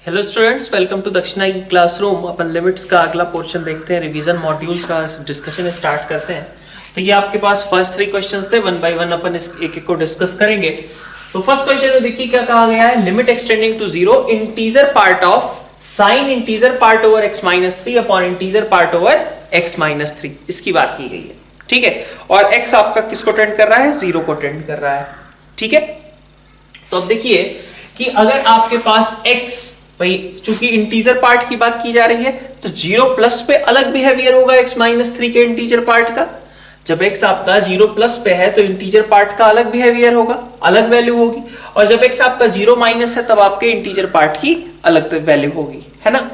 Hello students, welcome to दक्षिणा की classroom. अपन limits का अगला पोर्शन देखते हैं, रिवीजन मॉड्यूल्स का डिस्कशन स्टार्ट करते हैं। तो ये आपके पास फर्स्ट 3 क्वेश्चंस थे, वन बाय वन अपन इस एक एक को डिस्कस करेंगे। तो फर्स्ट क्वेश्चन में देखिए क्या कहा गया है, limit extending to zero integer part of sine integer part over x minus 3 upon integer part over x minus 3, इसकी बात की गई है। ठीक है, और x आपका किसको टेंड कर रहा है, जीरो को टेंड कर रहा है। ठीक है, तो अब देखिए कि अगर आपके पास x, भाई चूंकि इंटीजर पार्ट की बात की जा रही है तो जीरो प्लस पे अलग बिहेवियर होगा x माइनस 3 के इंटीजर पार्ट का। जब x आपका जीरो प्लस पे है तो इंटीजर पार्ट का अलग बिहेवियर होगा, अलग वैल्यू होगी, और जब x आपका जीरो माइनस है तब आपके इंटीजर पार्ट की अलग वैल्यू होगी, है ना।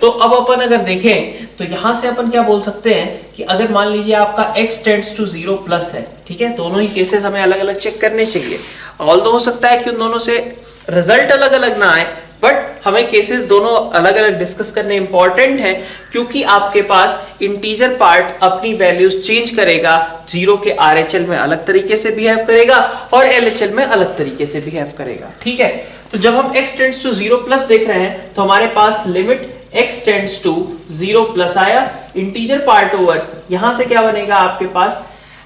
तो अब अपन अगर देखें तो यहां से अपन क्या बोल सकते हैं कि अगर मान लीजिए आपका x tends to zero plus है, ठीक है, दोनों ही केसेस हमें अलग अलग चेक करने चाहिए। ऑल्दो हो सकता है कि उन दोनों से रिजल्ट अलग अलग ना आए, बट हमें केसेस दोनों अलग अलग डिस्कस करने इंपॉर्टेंट है, क्योंकि आपके पास इंटीजर पार्ट अपनी वैल्यूज चेंज करेगा, जीरो के आरएचएल में अलग तरीके से बिहेव करेगा और एलएचएल में अलग तरीके से बिहेव करेगा। ठीक है, तो जब हम x tends to zero plus देख रहे हैं तो हमारे पास limit x tends to zero plus आया, इंटीजर पार्ट ओवर यहां से क्या बनेगा आपके पास,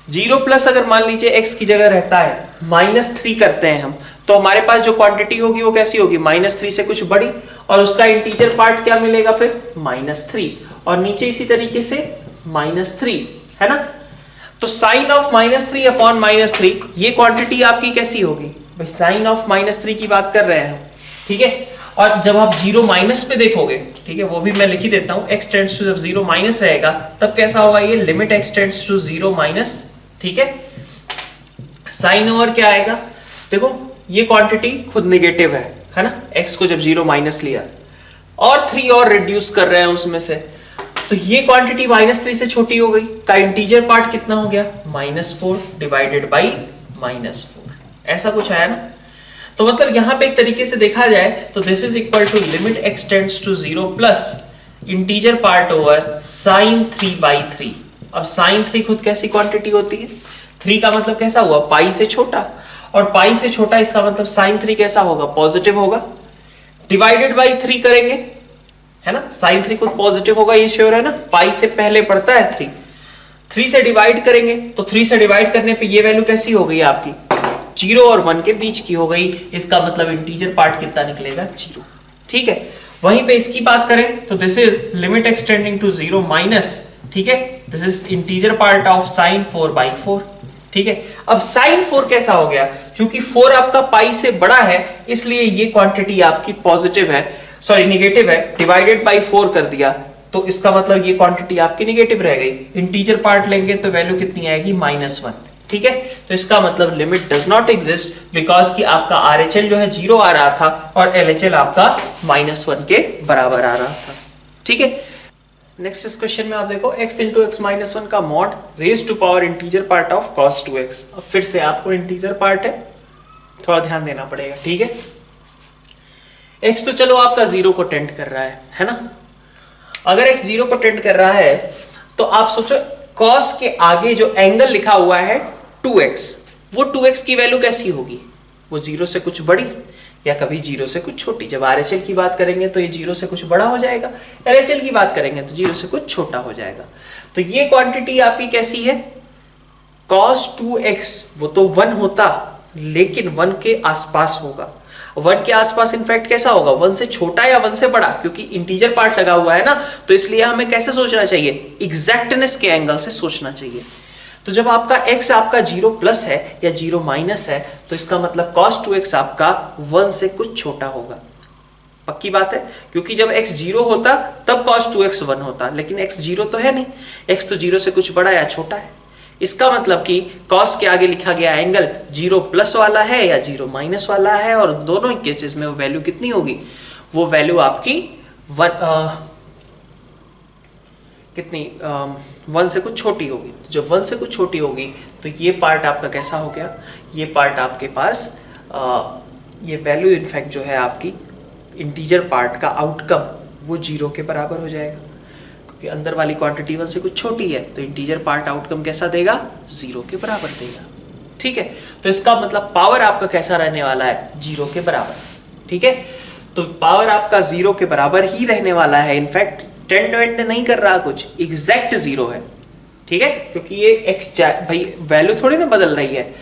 जीरो प्लस अगर मान लीजिए x की जगह रहता है माइनस 3 करते हैं हम, तो हमारे पास जो क्वांटिटी होगी वो कैसी होगी, माइनस 3 से कुछ बड़ी, और उसका इंटीजर पार्ट क्या मिलेगा फिर, माइनस 3, और नीचे इसी तरीके से माइनस 3, है ना। तो sine of minus 3 upon minus 3 ये क्वांटिटी आपकी कैसी होगी, भाई साइन ऑफ माइनस 3 की बात कर रहे हैं हम। ठीक है, और जब आप जीरो माइनस पे देखोगे, ठीक है, वो भी मैं लिख ही देता हूं, x टेंड्स टू जब जीरो माइनस रहेगा तब कैसा होगा, ये limit x tends to zero minus, ठीक है, साइन ओवर क्या आएगा, देखो ये क्वांटिटी खुद नेगेटिव है ना, x को जब जीरो माइनस लिया और 3 और रिड्यूस कर रहे हैं उसमें से, तो ये क्वांटिटी माइनस 3 से छोटी हो गई, का इंटीजर पार्ट कितना हो गया, माइनस 4 डिवाइडेड बाई माइनस 4, ऐसा कुछ आया ना। तो मतलब यहां पे एक तरीके से देखा जाए तो this is equal to limit x tends to zero plus integer part over sine 3 by 3। अब साइन 3 खुद कैसी क्वांटिटी होती है, 3 का मतलब कैसा हुआ, पाई से छोटा, और पाई से छोटा इसका मतलब साइन 3 कैसा होगा, पॉजिटिव होगा, डिवाइडेड बाई 3 करेंगे, है ना, साइन 3 खुद पॉजिटिव होगा, ये श्योर है ना, पाई से पहले पड़ता है 3 से डिवाइड करेंगे तो 3 से डिवाइड करने पे ये वैल्यू कैसी हो गई आपकी, 0 और 1 के बीच की हो गई, इसका मतलब इंटीजर पार्ट कितना निकलेगा, 0। ठीक है, वहीं पे इसकी बात करें तो this is limit extending to zero minus, ठीक है, this is integer part of sine 4 by 4। ठीक है, अब साइन 4 कैसा हो गया, क्योंकि 4 आपका पाई से बड़ा है इसलिए ये क्वांटिटी आपकी पॉजिटिव है, सॉरी नेगेटिव है, डिवाइडेड बाई 4 कर दिया तो इसका मतलब ये क्वांटिटी आपकी नेगेटिव रह गई, इंटीजर पार्ट लेंगे तो वैल्यू कितनी आएगी, -1। ठीक है, तो इसका मतलब limit does not exist because कि आपका आरएचएल जो है 0 आ रहा था और एलएचएल आपका -1 के बराबर आ रहा था। ठीक है, नेक्स्ट इस क्वेश्चन में आप देखो x इंटू एक्स माइनस 1 का mod raise to power integer part of cos 2x। अब फिर से आपको इंटीजर पार्ट है, थोड़ा ध्यान देना पड़ेगा। ठीक है, x तो चलो आपका 0 को टेंड कर रहा है ना, अगर x 0 को टेंड कर रहा है तो आप सोचो cos के आगे जो एंगल लिखा हुआ है 2x, वो 2x की वैल्यू कैसी होगी, वो 0 से कुछ बड़ी या कभी 0 से कुछ छोटी। जब आरएचएल की बात करेंगे तो ये 0 से कुछ बड़ा हो जाएगा, एलएचएल की बात करेंगे तो 0 से कुछ छोटा हो जाएगा। तो ये क्वांटिटी आपकी कैसी है, cos 2x, वो तो 1 होता लेकिन 1 के आसपास होगा, 1 के आसपास इनफैक्ट कैसा होगा, 1 से छोटा या 1 से बड़ा, क्योंकि इंटीजर पार्ट लगा हुआ है ना, तो इसलिए हमें कैसे सोचना चाहिए, एग्जैक्टनेस के एंगल से सोचना चाहिए। तो जब आपका x आपका 0 प्लस है या 0 माइनस है तो इसका मतलब cos 2x आपका 1 से कुछ छोटा होगा, पक्की बात है, क्योंकि जब x 0 होता तब cos 2x 1 होता, लेकिन x 0 तो है नहीं, x तो 0 से कुछ बड़ा या छोटा है। इसका मतलब कि cos के आगे लिखा गया एंगल 0 प्लस वाला है या 0 माइनस वाला है, और दोनों ही केसेस में वो वैल्यू कितनी होगी, वो वैल्यू आपकी 1 से कुछ छोटी होगी। तो जब 1 से कुछ छोटी होगी तो ये पार्ट आपका कैसा हो गया, ये पार्ट आपके पास ये वैल्यू इनफैक्ट जो है आपकी इंटीजर पार्ट का आउटकम वो 0 के बराबर हो जाएगा, क्योंकि अंदर वाली क्वांटिटी 1 से कुछ छोटी है, तो इंटीजर पार्ट आउटकम कैसा देगा, 0 के बराबर देगा। ठीक है, तो इसका मतलब पावर आपका कैसा रहने वाला है, 0 के बराबर। ठीक है, तो पावर आपका 0 के बराबर ही रहने वाला है, इनफैक्ट टेंड वेंड नहीं कर रहा कुछ, एग्जैक्ट 0 है, ठीक है, क्योंकि ये x भाई वैल्यू थोड़ी ना बदल रही है,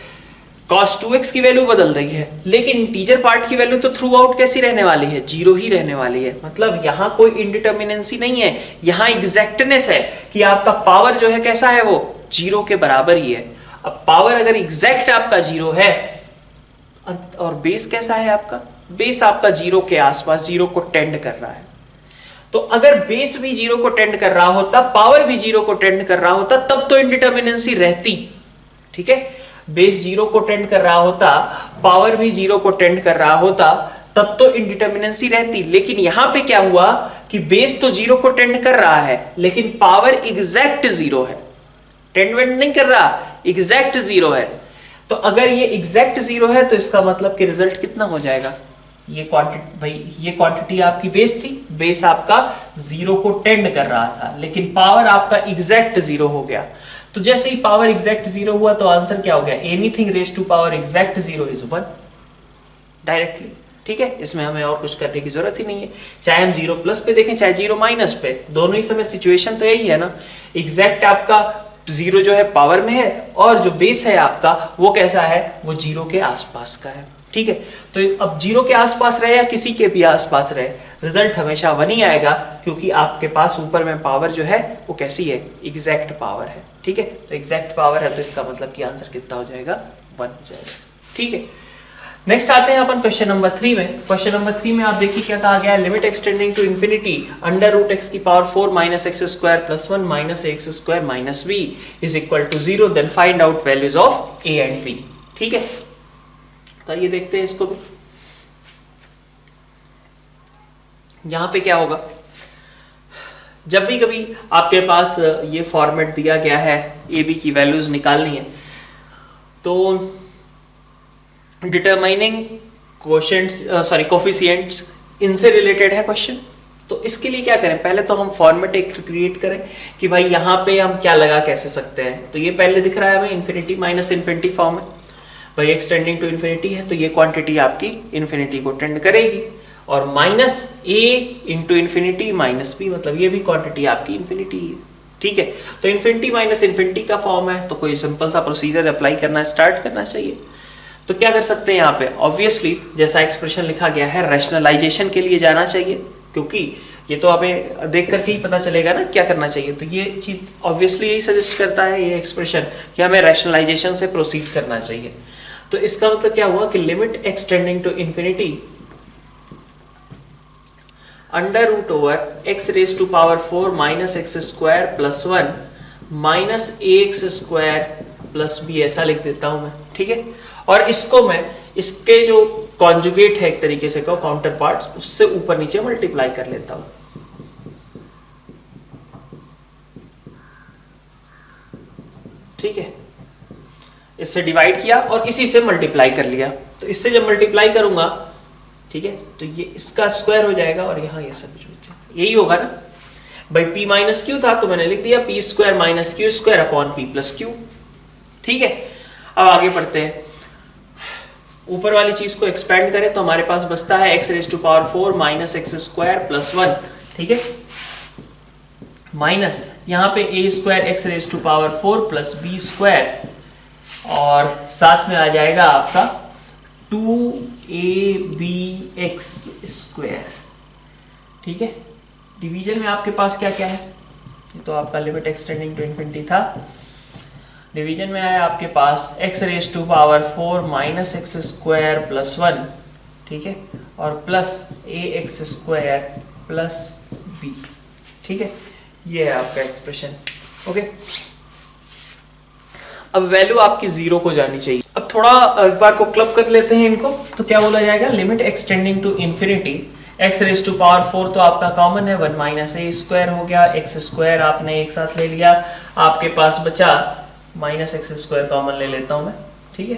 cos 2x की वैल्यू बदल रही है, लेकिन इंटीजर पार्ट की वैल्यू तो थ्रू आउट कैसी रहने वाली है, 0 ही रहने वाली है। मतलब यहाँ कोई इंडिटर्मिनेंसी नहीं है, यहाँ एग्जैक्टनेस है कि आपका पावर जो है कैसा है, वो 0 के बराबर ही है। अब पावर अगर एग्जैक्ट आपका 0 है और बेस कैसा है आपका, बेस आपका 0 के आसपास 0 को टेंड कर रहा है, तो अगर बेस भी 0 को टेंड कर रहा होता, पावर भी 0 को टेंड कर रहा होता, तब तो इंडिटर्मिनेंसी रहती, ठीक है। बेस 0 को टेंड कर रहा होता, पावर भी 0 को टेंड कर रहा होता, तब तो इंडिटर्मिनेंसी रहती। लेकिन यहां पे क्या हुआ कि बेस तो 0 को टेंड कर रहा है, लेकिन पावर एग्जैक्ट 0 है, टेंड वेंड नहीं कर रहा, एग्जैक्ट 0 है। तो अगर ये एग्जैक्ट 0 है तो इसका मतलब कि रिजल्ट कितना हो जाएगा, ये क्वांटिटी, भाई ये क्वांटिटी आपकी बेस थी, बेस आपका 0 को टेंड कर रहा था, लेकिन पावर आपका एग्जैक्ट 0 हो गया। तो जैसे ही पावर एग्जैक्ट 0 हुआ तो आंसर क्या हो गया, anything raise to power exact 0 is 1 directly, ठीक है। इसमें हमें और कुछ करने की जरूरत ही नहीं है, चाहे हम 0 प्लस पे देखें चाहे 0 माइनस पे, दोनों ही समय सिचुएशन तो यही है ना, एग्जैक्ट आपका 0 जो है पावर में है, और जो बेस है आपका वो कैसा है, वो 0 के आसपास का है, ठीक है। तो अब 0 के आसपास रहे या किसी के भी आसपास रहे, रिजल्ट हमेशा 1 ही आएगा, क्योंकि आपके पास ऊपर में पावर जो है वो कैसी है, एग्जैक्ट पावर है, ठीक है। तो एग्जैक्ट पावर है तो इसका मतलब कि आंसर कितना हो जाएगा, 1 हो जाएगा, ठीक है। नेक्स्ट आते हैं अपन क्वेश्चन नंबर 3 में। क्वेश्चन नंबर 3 में आप देखिए क्या कहा गया है, limit extending to infinity under root x की power 4 minus x square plus 1 minus x square minus B is equal to 0, then find out values of A and B, ठीक है। तो ये देखते हैं इसको भी, यहां पे क्या होगा, जब भी कभी आपके पास ये फॉर्मेट दिया गया है, ए बी की वैल्यूज निकालनी है, तो डिटरमाइनिंग कोशेंट्स कोफिशिएंट्स इनसे रिलेटेड है क्वेश्चन। तो इसके लिए क्या करें, पहले तो हम फॉर्मेट एक क्रिएट करें कि भाई यहाँ पे हम क्या लगा कैसे सकते हैं। तो ये पहले दिख रहा है हमें इन्फिनिटी माइनस इन्फिनिटी फॉर्म है, भाई एक्सटेंडिंग टू इन्फिनिटी है, तो ये क्वांटिटी आपकी इन्फिनिटी को टेंड करेगी, और माइनस ए इंटू इन्फिनिटी माइनस बी, मतलब ये भी क्वांटिटी आपकी इन्फिनिटी है, ठीक है। तो इन्फिनिटी माइनस इन्फिनिटी का फॉर्म है, तो कोई सिंपल सा प्रोसीजर अप्लाई करना स्टार्ट करना चाहिए। तो क्या कर सकते हैं यहाँ पे, ऑब्वियसली जैसा एक्सप्रेशन लिखा गया है रैशनलाइजेशन के लिए जाना चाहिए, क्योंकि ये तो हमें देख करके ही पता चलेगा ना क्या करना चाहिए। तो ये चीज ऑब्वियसली यही सजेस्ट करता है ये एक्सप्रेशन कि हमें रैशनलाइजेशन से प्रोसीड करना चाहिए। तो इसका मतलब क्या हुआ कि limit extending to infinity under root over x raise to power 4 minus x square plus 1 minus a x square plus b, ऐसा लिख देता हूं मैं, ठीक है। और इसको मैं इसके जो कॉन्जुगेट है एक तरीके से का काउंटर पार्ट, उससे ऊपर नीचे मल्टीप्लाई कर लेता हूं, ठीक है। इससे डिवाइड किया और इसी से मल्टीप्लाई कर लिया, तो इससे जब मल्टीप्लाई करूंगा, ठीक है, तो ये इसका स्क्वायर हो जाएगा और यहां ये सब यही होगा ना भाई। p माइनस क्यू था तो मैंने लिख दिया P square minus Q square upon P plus Q, ठीक है। अब आगे बढ़ते हैं, ऊपर वाली चीज को एक्सपेंड करें तो हमारे पास बचता है x raise to power 4 minus x square plus 1, ठीक है, माइनस यहाँ पे A square X raise to power 4 plus B square, और साथ में आ जाएगा आपका 2abx स्क्वायर, ठीक है। डिवीजन में आपके पास क्या क्या है, तो आपका लिमिट एक्सटेंडिंग टू इंफिनिटी था, डिवीजन में आया आपके पास x raise to power 4 minus x square plus 1, ठीक है, और plus a x square plus b, ठीक है। ये है आपका एक्सप्रेशन, ओके। अब वैल्यू आपकी 0 को जानी चाहिए। अब थोड़ा एक बार को क्लब कर लेते हैं इनको, तो क्या बोला जाएगा, limit extending to infinity x raise to power 4 तो आपका कॉमन है, 1 माइनस ए स्क्वायर हो गया, एक्स स्क्वायर आपने एक साथ ले लिया, आपके पास बचा माइनस एक्स स्क्वायर कॉमन ले लेता हूं मैं, ठीक है।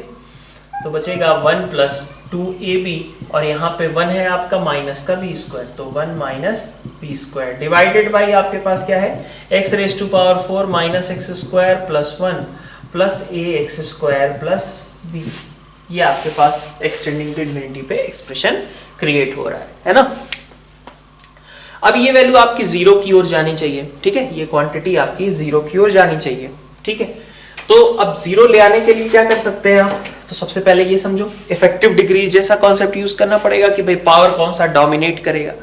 तो बचेगा 1 प्लस 2ab, और यहाँ पे 1 है आपका माइनस का बी स्क्वायर, तो 1 minus b square divided by आपके पास क्या है, x raise to power 4 minus x square plus 1 plus a x square plus b, ये आपके पास एक्सटेंडिंग टू इन्फिनिटी पे एक्सप्रेशन क्रिएट हो रहा है ना। अब ये वैल्यू आपकी जीरो की ओर जानी चाहिए, ठीक है, ये क्वांटिटी आपकी जीरो की ओर जानी चाहिए, ठीक है। तो अब जीरो ले आने के लिए क्या कर सकते हैं आप, तो सबसे पहले ये समझो इफेक्टिव डिग्रीज जैसा कॉन्सेप्ट यूज करना पड़ेगा कि भाई पावर कौन सा डोमिनेट करेगा।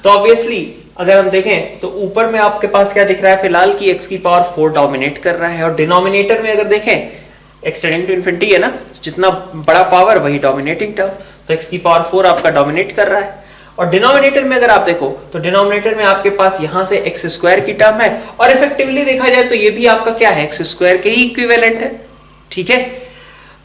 तो ऑब्वियसली अगर हम देखें तो ऊपर में आपके पास क्या दिख रहा है फिलहाल की x की पावर 4 डोमिनेट कर रहा है, और डिनोमिनेटर में अगर देखें एक्सटेंडिंग टू इन्फिनिटी है ना, जितना बड़ा पावर वही डोमिनेटिंग टर्म, तो x की पावर 4 आपका डोमिनेट कर रहा है। और डिनोमिनेटर में अगर आप देखो तो डिनोमिनेटर में आपके पास यहां से एक्स स्क्वायर की टर्म है, और इफेक्टिवली देखा जाए तो ये भी आपका क्या है, एक्स स्क्वायर के ही इक्विवेलेंट है, ठीक है।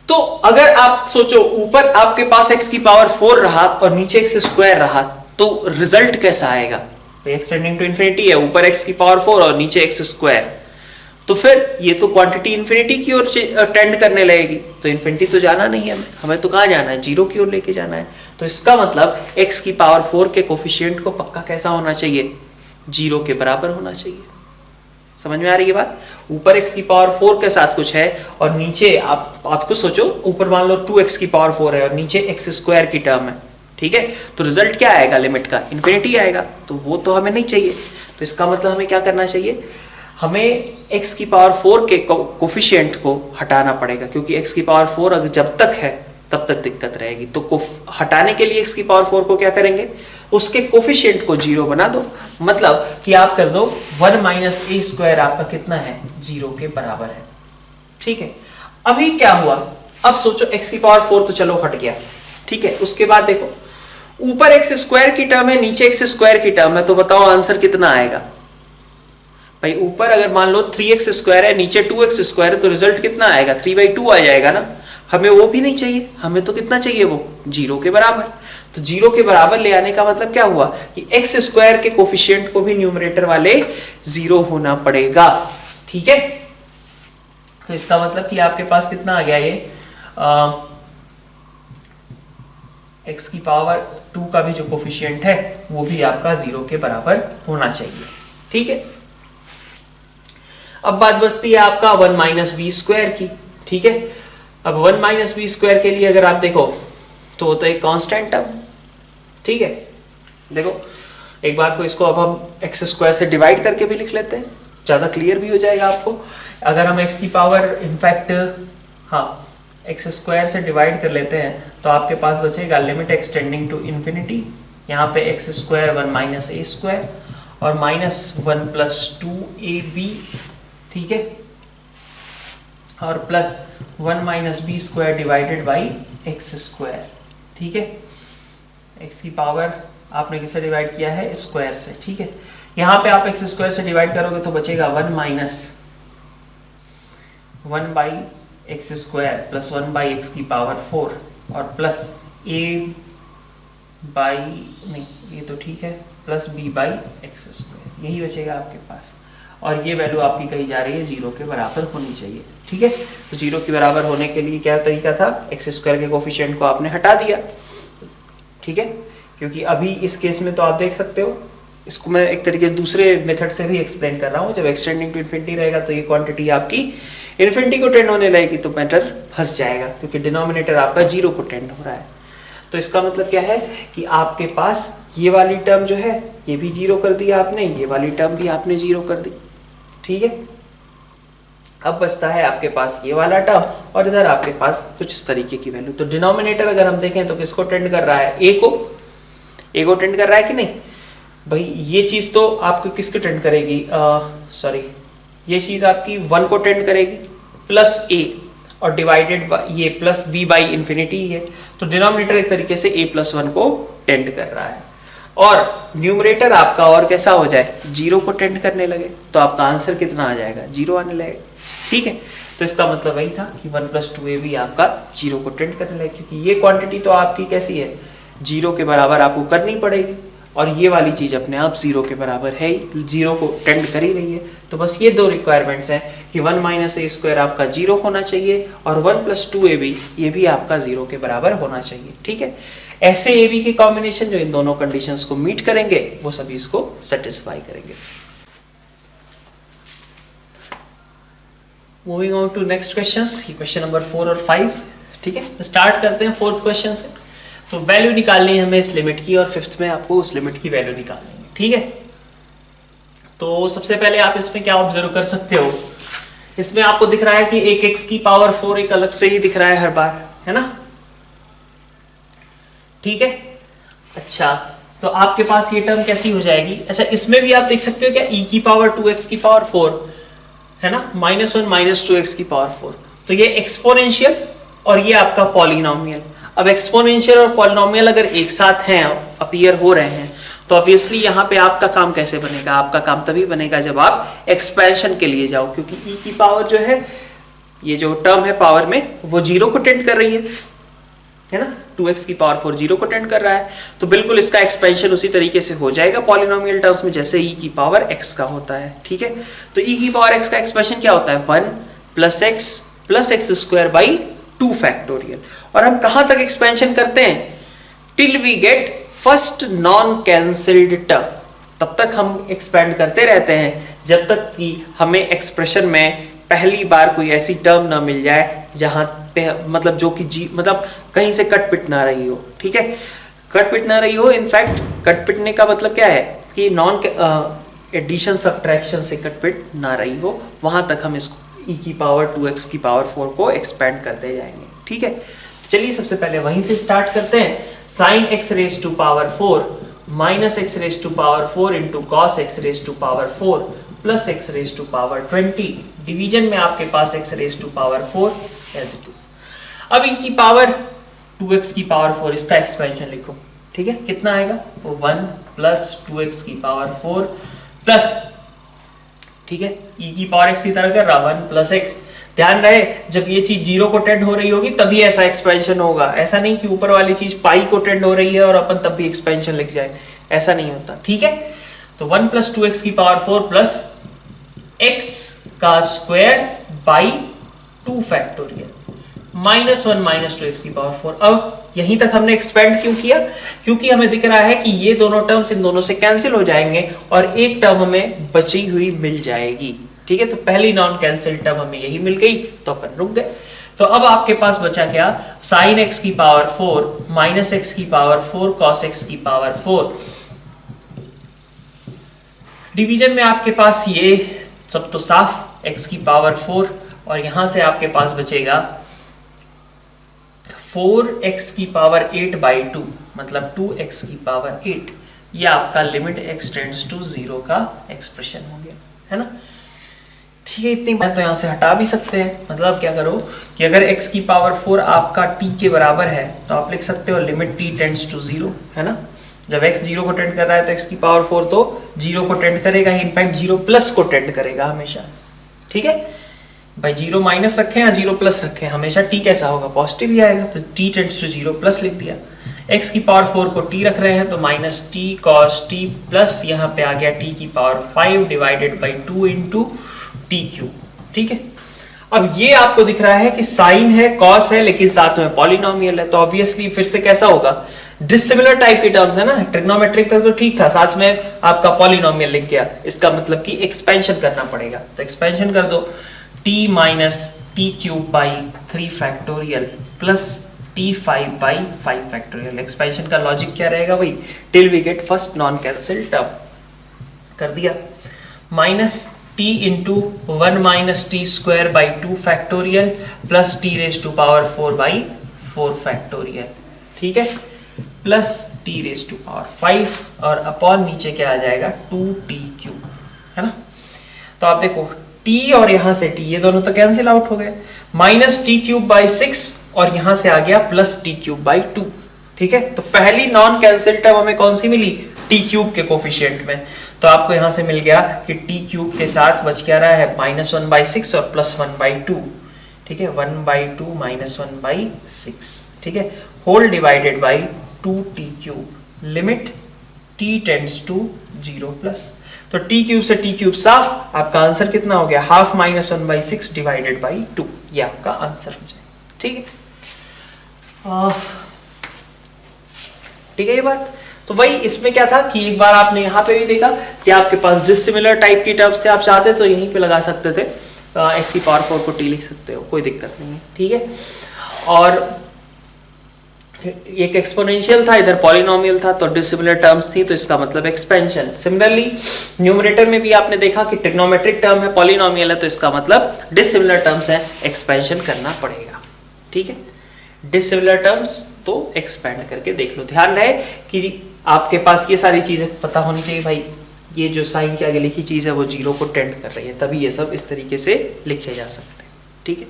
तो अगर आप सोचो ऊपर आपके पास x की पावर 4 रहा और नीचे एक्स स्क्वायर रहा, तो रिजल्ट कैसा आएगा, एक्सटेंडिंग टू इन्फिनिटी है, ऊपर x की पावर 4 और नीचे एक्स स्क्वायर, तो फिर ये तो क्वांटिटी इन्फिनिटी की ओर टेंड करने लगेगी, तो इन्फिनिटी तो जाना नहीं है हमें तो कहां जाना है, जीरो की ओर लेके जाना है। तो इसका मतलब x की पावर 4 के कोफिशिएंट को पक्का कैसा होना चाहिए, जीरो के बराबर होना चाहिए। समझ में आ रही है बात, ऊपर x की पावर 4 के साथ कुछ है और नीचे आपको सोचो ऊपर मान लो 2x की पावर 4 है और नीचे एक्स स्क्वायर की टर्म है, ठीक है, तो रिजल्ट क्या आएगा लिमिट का, इन्फिनिटी आएगा, तो वो तो हमें नहीं चाहिए। तो इसका मतलब हमें क्या करना चाहिए, हमें x की पावर 4 के कोफिशिएंट को हटाना पड़ेगा, क्योंकि x की पावर 4 अगर जब तक है तब तक दिक्कत रहेगी। तो हटाने के लिए x की पावर 4 को क्या करेंगे, उसके कोफिशिएंट को जीरो बना दो, मतलब कि आप कर दो 1 माइनस ए स्क्वायर आपका कितना है, जीरो के बराबर है, ठीक है। अभी क्या हुआ, अब सोचो x की पावर 4 तो चलो हट गया, ठीक है, उसके बाद देखो ऊपर एक्स स्क्वायर की टर्म है नीचे एक्स स्क्वायर की टर्म है, तो बताओ आंसर कितना आएगा भाई, ऊपर अगर मान लो 3x स्क्वायर है नीचे 2x स्क्वायर है, तो रिजल्ट कितना आएगा, 3/2 आ जाएगा ना। हमें वो भी नहीं चाहिए, हमें तो कितना चाहिए, वो जीरो के बराबर। तो जीरो के बराबर ले आने का मतलब क्या हुआ कि एक्स स्क्वायर के कोफिशिएंट को भी न्यूमरेटर वाले जीरो होना पड़ेगा, ठीक है। तो इसका मतलब कि आपके पास कितना आ गया, ये एक्स की पावर 2 का भी जो कोफिशिएंट है वो भी आपका जीरो के बराबर होना चाहिए, ठीक है। अब बात बचती है आपका 1 माइनस बी स्क्वायर की, ठीक है। अब 1 माइनस बी स्क्वायर के लिए अगर आप देखो तो एक कांस्टेंट टर्म, ठीक है। देखो एक बार को इसको अब हम एक्स स्क्वायर से डिवाइड करके भी लिख लेते हैं, ज्यादा क्लियर भी हो जाएगा आपको। अगर हम एक्स की पावर इनफैक्ट एक्स स्क्वायर से डिवाइड कर लेते हैं तो आपके पास बचेगा लिमिट एक्सटेंडिंग टू इन्फिनिटी, यहाँ पे x square 1 minus a square और -1 प्लस 2ab, ठीक है, और plus 1 minus b square divided by x square, ठीक है। एक्स की पावर आपने किससे डिवाइड किया है, स्क्वायर से, ठीक है। यहाँ पे आप एक्स स्क्वायर से डिवाइड करोगे तो बचेगा 1 minus 1 by x square plus 1 by x की पावर 4 और प्लस a बाई, नहीं ये तो ठीक है, plus b by x square, यही बचेगा आपके पास। और ये वैल्यू आपकी कही जा रही है जीरो के बराबर होनी चाहिए, ठीक है। तो जीरो के बराबर होने के लिए क्या तरीका था, एक्स स्क्वायर के कोफिशिएंट को आपने हटा दिया, ठीक है। क्योंकि अभी इस केस में तो आप देख सकते हो, इसको मैं एक तरीके से दूसरे मेथड से भी एक्सप्लेन कर रहा हूँ, जब एक्सटेंडिंग टू इन्फिनिटी रहेगा तो ये क्वांटिटी आपकी इन्फिनिटी को टेंड होने लगेगी तो मैटर फंस जाएगा, क्योंकि डिनोमिनेटर आपका जीरो को टेंड हो रहा है। तो इसका मतलब क्या है कि आपके पास ये वाली टर्म जो है ये भी जीरो कर दी आपने, ये वाली टर्म भी आपने जीरो कर दी, ठीक है। अब बचता है आपके पास ये वाला टर्म और इधर आपके पास कुछ इस तरीके की वैल्यू। तो डिनोमिनेटर अगर हम देखें तो किसको टेंड कर रहा है, ए को टेंड कर रहा है कि नहीं भाई। ये चीज तो आपको किसको टेंड करेगी, सॉरी ये चीज आपकी 1 को टेंड करेगी प्लस ए और डिवाइडेड ये प्लस बी बाई इंफिनिटी है। तो डिनोमिनेटर एक तरीके से a प्लस 1 को टेंड कर रहा है और न्यूमरेटर आपका और कैसा हो जाए, जीरो को टेंड करने लगे, तो आपका आंसर कितना आ जाएगा, जीरो आने लगेगा, ठीक है। तो इसका मतलब वही था कि 1 प्लस 2a भी आपका जीरो को टेंड करने लगे, क्योंकि ये क्वांटिटी तो आपकी कैसी है, जीरो के बराबर आपको करनी पड़ेगी और ये वाली चीज अपने आप जीरो के बराबर है ही, जीरो को टेंड कर ही रही है। तो बस ये दो रिक्वायरमेंट्स हैं कि 1 माइनस ए स्क्वायर आपका जीरो होना चाहिए और 1 प्लस 2ab ये भी आपका जीरो के बराबर होना चाहिए, ठीक है। ऐसे ए बी के कॉम्बिनेशन जो इन दोनों कंडीशंस को मीट करेंगे वो सभी इसको सेटिस्फाई करेंगे। Moving on to next questions, question number 4 और 5, ठीक है, तो स्टार्ट करते हैं फोर्थ क्वेश्चन से। तो वैल्यू निकालनी है हमें इस लिमिट की, और फिफ्थ में आपको उस लिमिट की वैल्यू निकालनी है। ठीक है, तो सबसे पहले आप इसमें क्या ऑब्जर्व कर सकते हो, इसमें आपको दिख रहा है कि एक x की पावर 4 एक अलग से ही दिख रहा है हर बार, है ना। ठीक है, अच्छा तो आपके पास ये टर्म कैसी हो जाएगी। अच्छा, इसमें भी आप देख सकते हो क्या, e की पावर 2x की पावर 4 है ना, -1 -2x की पावर 4। तो ये एक्सपोनेंशियल और ये आपका पॉलिनोमियल। अब एक्सपोनेंशियल और पॉलिनोमियल अगर एक साथ हैं, अपीयर हो रहे हैं, तो ऑब्वियसली यहाँ पे आपका काम कैसे बनेगा, आपका काम तभी बनेगा जब आप एक्सपेंशन के लिए जाओ, क्योंकि e की पावर जो है, ये जो टर्म है पावर में, वो 0 को टेंड कर रही है ना, 2x की पावर 4 0 को टेंड कर रहा है, तो बिल्कुल इसका एक्सपेंशन उसी तरीके से हो जाएगा पॉलिनोमियल टर्म्स में जैसे e की पावर x का होता है। ठीक है, तो e की पावर x का एक्सपेंशन क्या होता है, 1 + x स्क्वायर बाई 2 फैक्टोरियल। और हम कहां तक एक्सपेंशन करते हैं, till we get first non cancelled term, तब तक हम एक्सपेंड करते रहते हैं जब तक कि हमें एक्सप्रेशन में पहली बार कोई ऐसी टर्म ना मिल जाए जहां पे मतलब जो कि मतलब कहीं से कट पिट ना रही हो। ठीक है, कट पिट ना रही हो, इनफैक्ट कट पिटने का मतलब क्या है कि नॉन एडिशन सब्ट्रैक्शन से कट पिट ना रही हो, वहां तक हम इसको e की पावर 2x की पावर 4 को एक्सपेंड करते जाएंगे। ठीक है, चलिए सबसे पहले वहीं से स्टार्ट करते हैं। sin x raise to power 4 -x raise to power 4 into cos x raise to power 4 plus x raise to power 20। Division में आपके पास x raise to power 4 as it is. अब e की पावर 2x की power 4 इसका expansion लिखो। ठीक है, कितना आएगा, वो 1 + 2x की पावर 4 प्लस, ठीक है, e की पावर x की तरह कर रहा 1 + x। ध्यान रहे जब ये चीज 0 को टेंड हो रही होगी तभी ऐसा एक्सपेंशन होगा, ऐसा नहीं कि ऊपर वाली चीज पाई को टेंड हो रही है और अपन तब भी एक्सपेंशन लिख जाए, ऐसा नहीं होता। ठीक है, तो 1 + 2x की पावर 4 प्लस x का स्क्वायर बाई 2 फैक्टोरियल -1 - 2x की पावर 4। अब यहीं तक हमने एक्सपेंड क्यों किया, क्योंकि हमें दिख रहा है कि ये दोनों टर्म्स इन दोनों से कैंसिल हो जाएंगे और एक टर्म हमें बची हुई मिल जाएगी। ठीक है, तो पहली नॉन कैंसिल टर्म हमें यही मिल गई, तो अपन रुक गए। तो अब आपके पास बचा क्या, sin x की पावर 4 - x की पावर 4 cos x की पावर 4। डिवीजन में आपके पास ये सब तो साफ, x की पावर 4 और यहां से आपके पास बचेगा 4x की पावर 8/2 मतलब 2x की पावर 8। ये आपका लिमिट x टेंड्स टू 0 का एक्सप्रेशन हो गया, है ना। ठीक है, इतनी बात तो यहाँ से हटा भी सकते हैं। मतलब क्या करो कि अगर x की पावर 4 आपका t के बराबर है तो आप लिख सकते हो लिमिट t टेंड्स टू 0, है ना। जब x 0 को टेंड कर रहा है तो x की पावर 4 तो 0 को टेंड करेगा ही, इनफैक्ट 0+ को टेंड करेगा हमेशा। ठीक है भाई, 0 माइनस रखें या 0+ रखें, हमेशा t कैसा होगा, पॉजिटिव ही आएगा, तो t टेंड्स टू 0+ लिख दिया। x की पावर 4 को t रख रहे हैं तो -t cos t प्लस यहाँ पे आ गया t की power 5 divided by 2 into t³। ठीक है, अब ये आपको दिख रहा है कि साइन है, कॉस है, लेकिन साथ में पॉलिनोमियल है, तो ऑब्वियसली फिर से कैसा होगा, डिसिमिलर टाइप की टर्म्स है ना। ट्रिग्नोमेट्रिक तक तो ठीक था, साथ में आपका पॉलिनोमियल लिख गया, इसका मतलब कि एक्सपेंशन करना पड़ेगा। तो एक्सपेंशन कर दो, t - t³/3 factorial plus t5/5 factorial. Expansion का लॉजिक क्या रहेगा भाई, till we get first non cancel term. कर दिया, minus t into 1 - t²/2 factorial plus t raise to power 4/4 factorial. ठीक है, plus t raise to power 5 और upon नीचे क्या आ जाएगा 2t³, है ना। तो आप देखो t और यहां से t ये दोनों तो कैंसिल आउट हो गए, -t³/6 और यहां से आ गया +t³/2। ठीक है, तो पहली नॉन कैंसिल टर्म हमें कौन सी मिली, t³ के कोफिशिएंट में। तो आपको यहां से मिल गया कि t³ के साथ बच क्या रहा है -1/6 और +1/2। ठीक है, 1/2 -1/6। ठीक है, whole divided by 2t³ limit t tends to 0+। तो t³ से t³ साफ, आपका आंसर कितना हो गया, हाफ -1/6 डिवाइडेड बाई 2। ये आपका आंसर हो जाएगा। ठीक है, ठीक है ये बात। तो भाई इसमें क्या था कि एक बार आपने यहाँ पे भी देखा कि आपके पास डिसिमिलर टाइप की टर्म्स थे, आप चाहते तो यहीं पे लगा सकते थे, x की पावर 4 को t लिख सकते हो, कोई दिक्कत नहीं है। ठीक है, और एक एक्सपोनेंशियल था, इधर पॉलिनोमियल था, तो डिसिमिलर टर्म्स थी, तो इसका मतलब एक्सपेंशन। सिमिलरली न्यूमरेटर में भी आपने देखा कि ट्रिग्नोमेट्रिक टर्म है, पॉलिनोमियल है, तो इसका मतलब डिसिमिलर टर्म्स है, एक्सपेंशन करना पड़ेगा। ठीक है, डिसिमिलर टर्म्स तो एक्सपेंड करके देख लो। ध्यान रहे कि आपके पास ये सारी चीजें पता होनी चाहिए भाई, ये जो साइन के आगे लिखी चीज है वो जीरो को टेंड कर रही है, तभी ये सब इस तरीके से लिखे जा सकते हैं। ठीक है,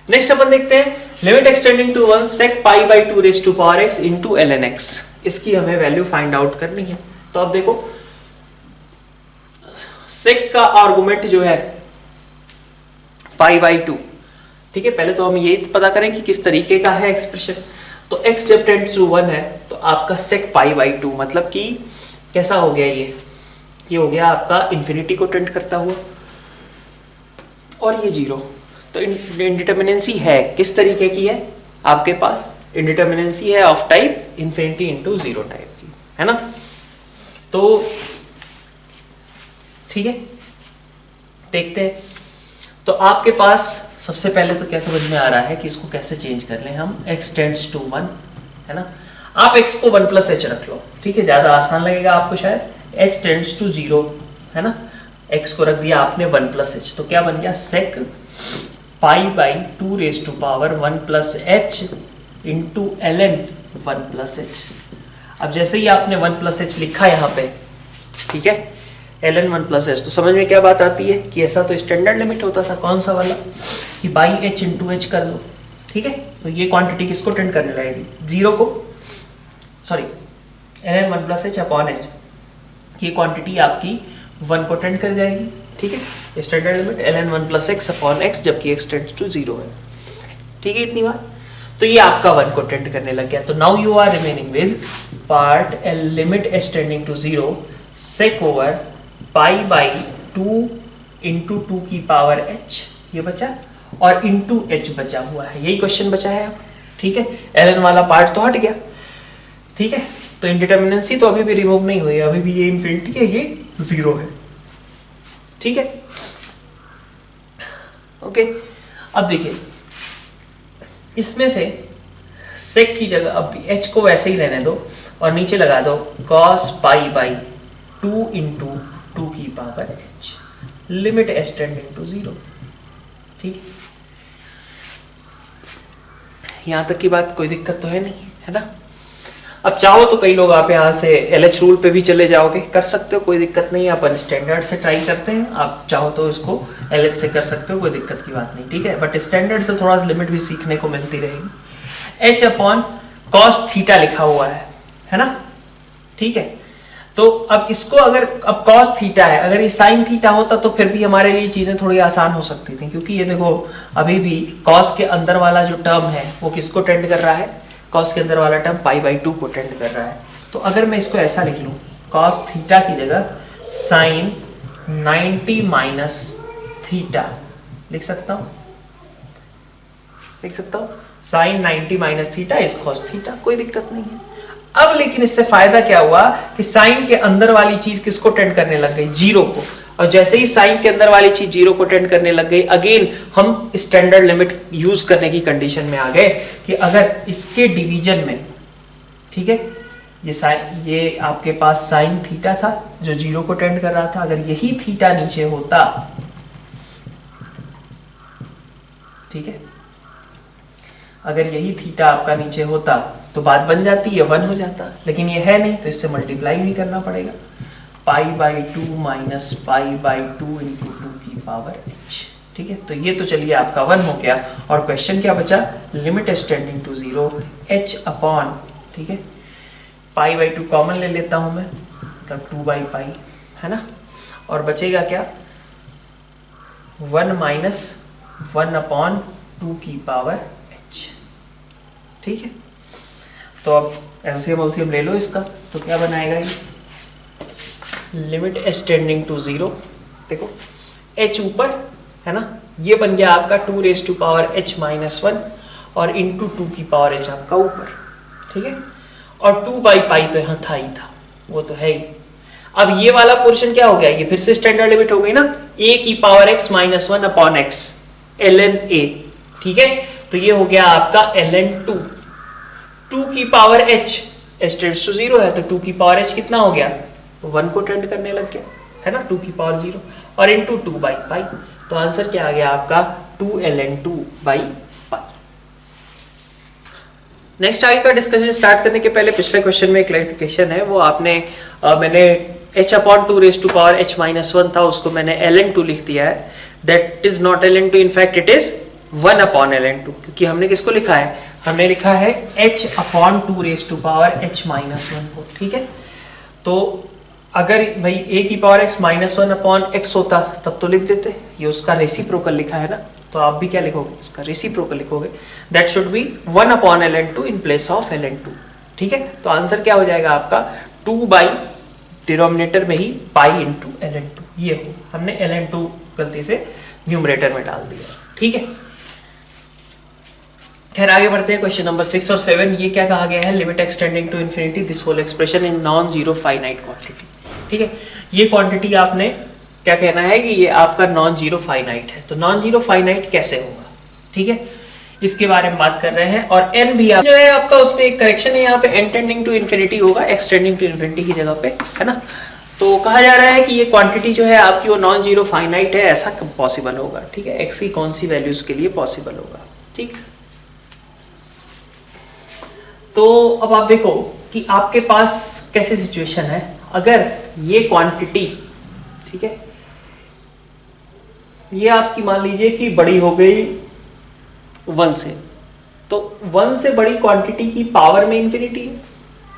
नेक्स्ट अपन देखते हैं limit extending to 1 sec pi by 2 raise to power x into ln x। इसकी हमें वैल्यू फाइंड आउट करनी है। तो अब देखो sec का आर्गुमेंट जो है पाई बाई 2, ठीक है, पहले तो हम यही पता करें कि किस तरीके का है एक्सप्रेशन। तो x जब टेंड्स टू 1 है तो आपका sec पाई बाई 2 मतलब कि कैसा हो गया, ये हो गया आपका इंफिनिटी को टेंड करता हुआ, और ये जीरो। तो इंडिटर्मिनेंसी है किस तरीके की है आपके पास, इंडिटर्मिनेंसी है of type infinity into zero type की, है ना। तो ठीक है, देखते हैं। तो आपके पास सबसे पहले तो क्या समझ में आ रहा है कि इसको कैसे चेंज कर लें हम, x टेंड्स टू 1, है ना। आप x को 1 प्लस एच रख लो, ठीक है, ज्यादा आसान लगेगा आपको शायद। h टेंड्स टू 0, है ना, x को रख दिया आपने 1 प्लस एच, तो क्या बन गया sec pi by 2 raise to power 1 plus h into ln 1 plus h. अब जैसे ही आपने 1 प्लस एच लिखा यहाँ पे, ठीक है, ln 1 प्लस एच, तो समझ में क्या बात आती है कि ऐसा तो स्टैंडर्ड लिमिट होता था, कौन सा वाला, कि बाई एच इंटू एच कर लो। ठीक है, तो ये क्वांटिटी किसको टेंड करने लगेगी, जीरो को, sorry ln 1 plus H upon H, ये क्वांटिटी आपकी 1 को टेंड कर जाएगी। ठीक है, standard limit ln 1 plus x upon x, जबकि x टेंड्स टू 0 है। ठीक है, इतनी बात। तो ये आपका 1 को टेंड करने लग गया। तो now you are remaining with part L limit h tending to 0 sec over pi by 2 into 2 की पावर h, ये बचा, और इंटू h बचा हुआ है, यही क्वेश्चन बचा है अब। ठीक है, ln वाला पार्ट तो हट गया। ठीक है, तो इंडिटर्मिनेंसी तो अभी भी रिमूव नहीं हुई, अभी भी ये इंफिनिटी है, ये 0 है। ठीक है, ओके। अब देखिए इसमें से सेक की जगह अब h को वैसे ही रहने दो और नीचे लगा दो cos पाई बाई 2 इंटू 2 की power h, limit h tending to 0। ठीक, यहां तक की बात कोई दिक्कत तो है नहीं, है ना। अब चाहो तो कई लोग आप यहाँ से LH रूल पे भी चले जाओगे, कर सकते हो, कोई दिक्कत नहीं है। अपन स्टैंडर्ड से ट्राई करते हैं, आप चाहो तो इसको LH से कर सकते हो, कोई दिक्कत की बात नहीं। ठीक है, बट स्टैंडर्ड से थोड़ा लिमिट भी सीखने को मिलती रहेगी। h अपॉन कॉस थीटा लिखा हुआ है ना। ठीक है, तो अब इसको अगर, अब कॉस थीटा है, अगर ये साइन थीटा होता तो फिर भी हमारे लिए चीजें थोड़ी आसान हो सकती थी, क्योंकि ये देखो अभी भी कॉस के अंदर वाला जो टर्म है वो किसको टेंड कर रहा है, कॉस के अंदर वाला टर्म पाई बाई 2 को टेंड कर रहा है। तो अगर मैं इसको ऐसा लिख लूं, कॉस थीटा की जगह साइन 90 माइनस थीटा लिख सकता हूं, sine 90 minus theta is cos theta, कोई दिक्कत नहीं है। अब लेकिन इससे फायदा क्या हुआ कि साइन के अंदर वाली चीज किसको टेंड करने लग गई, जीरो को, और जैसे ही साइन के अंदर वाली चीज जीरो को टेंड करने लग गई, अगेन हम स्टैंडर्ड लिमिट यूज करने की कंडीशन में आ गए कि अगर इसके डिवीजन में, ठीक है, ये आपके पास साइन थीटा था जो जीरो को टेंड कर रहा था, अगर यही थीटा नीचे होता, ठीक है, अगर यही थीटा आपका नीचे होता तो बात बन जाती है, 1 हो जाता, लेकिन ये है नहीं, तो इससे मल्टीप्लाई भी करना पड़ेगा, पाई by 2 minus pi by 2 into 2 की पावर h। ठीक है, तो ये तो चलिए आपका 1 हो गया, और क्वेश्चन क्या बचा, limit h tending to 0 h upon, ठीक है, पाई बाई 2 कॉमन ले लेता हूं मैं, मतलब 2 बाई पाई, है ना, और बचेगा क्या, 1 माइनस 1 अपॉन 2 की पावर h। ठीक है, तो अब एलसीएम ले लो इसका, तो क्या बनाएगा ये, लिमिट एच टेंडिंग टू 0, देखो h ऊपर है ना, ये बन गया आपका 2 raise to power h minus 1 और इंटू 2 की पावर h आपका ऊपर। ठीक है, और 2 बाई पाई तो यहाँ था ही था, वो तो है ही। अब ये वाला पोर्शन क्या हो गया, ये फिर से स्टैंडर्ड लिमिट हो गई ना, a की power x minus 1 upon x ln a। ठीक है, तो ये हो गया आपका ln2, 2 की power h, h tends to 0 है तो 2 की पावर h कितना हो गया, 1 को टेंड करने लग गया है ना, 2 की पावर 0 और इंटू 2 बाई पाई। तो आंसर क्या आ गया आपका 2 ln2 बाई पाई। नेक्स्ट आगे का डिस्कशन स्टार्ट करने के पहले पिछले क्वेश्चन में क्लैरिफिकेशन है, वो आपने मैंने h/2 raise to power h minus 1 था, उसको मैंने ln2 लिख दिया है। That is not ln2, in fact it is 1/ln2, क्योंकि हमने किसको लिखा है, हमने लिखा है h/2 raise to power h minus 1 को। ठीक है, तो अगर भाई a की पावर x माइनस 1/x होता तब तो लिख देते, ये उसका रेसिप्रोकल लिखा है ना, तो आप भी क्या लिखोगे, इसका रेसिप्रोकल लिखोगे। That should be 1/ln2 in place of ln2। ठीक है, तो आंसर क्या हो जाएगा आपका 2 बाई डिनोमिनेटर में ही पाई इंटू ln2, ये हो, हमने ln2 गलती से न्यूमरेटर में डाल दिया। ठीक है, खैर आगे बढ़ते हैं। क्वेश्चन नंबर 6 और 7, ये क्या कहा गया है, limit extending to infinity this whole expression in non zero finite quantity. ठीक है, ये क्वांटिटी आपने क्या कहना है कि ये आपका नॉन जीरो फाइनाइट है, तो नॉन जीरो फाइनाइट कैसे होगा, ठीक है, इसके बारे में बात कर रहे हैं। और n भी जो है आपका, उसमें एक करेक्शन है, यहाँ पे n टेंडिंग टू इन्फिनिटी होगा, x टेंडिंग टू इन्फिनिटी की जगह पे, है ना। तो कहा जा रहा है कि ये क्वांटिटी जो है आपकी वो नॉन जीरो फाइनाइट है, ऐसा कब पॉसिबल होगा, ठीक है, x की कौन सी वैल्यूज के लिए पॉसिबल होगा। ठीक, तो अब आप देखो कि आपके पास कैसी सिचुएशन है, अगर ये क्वांटिटी, ठीक है, ये आपकी मान लीजिए कि बड़ी हो गई 1 से, तो 1 से बड़ी क्वांटिटी की पावर में इंफिनिटी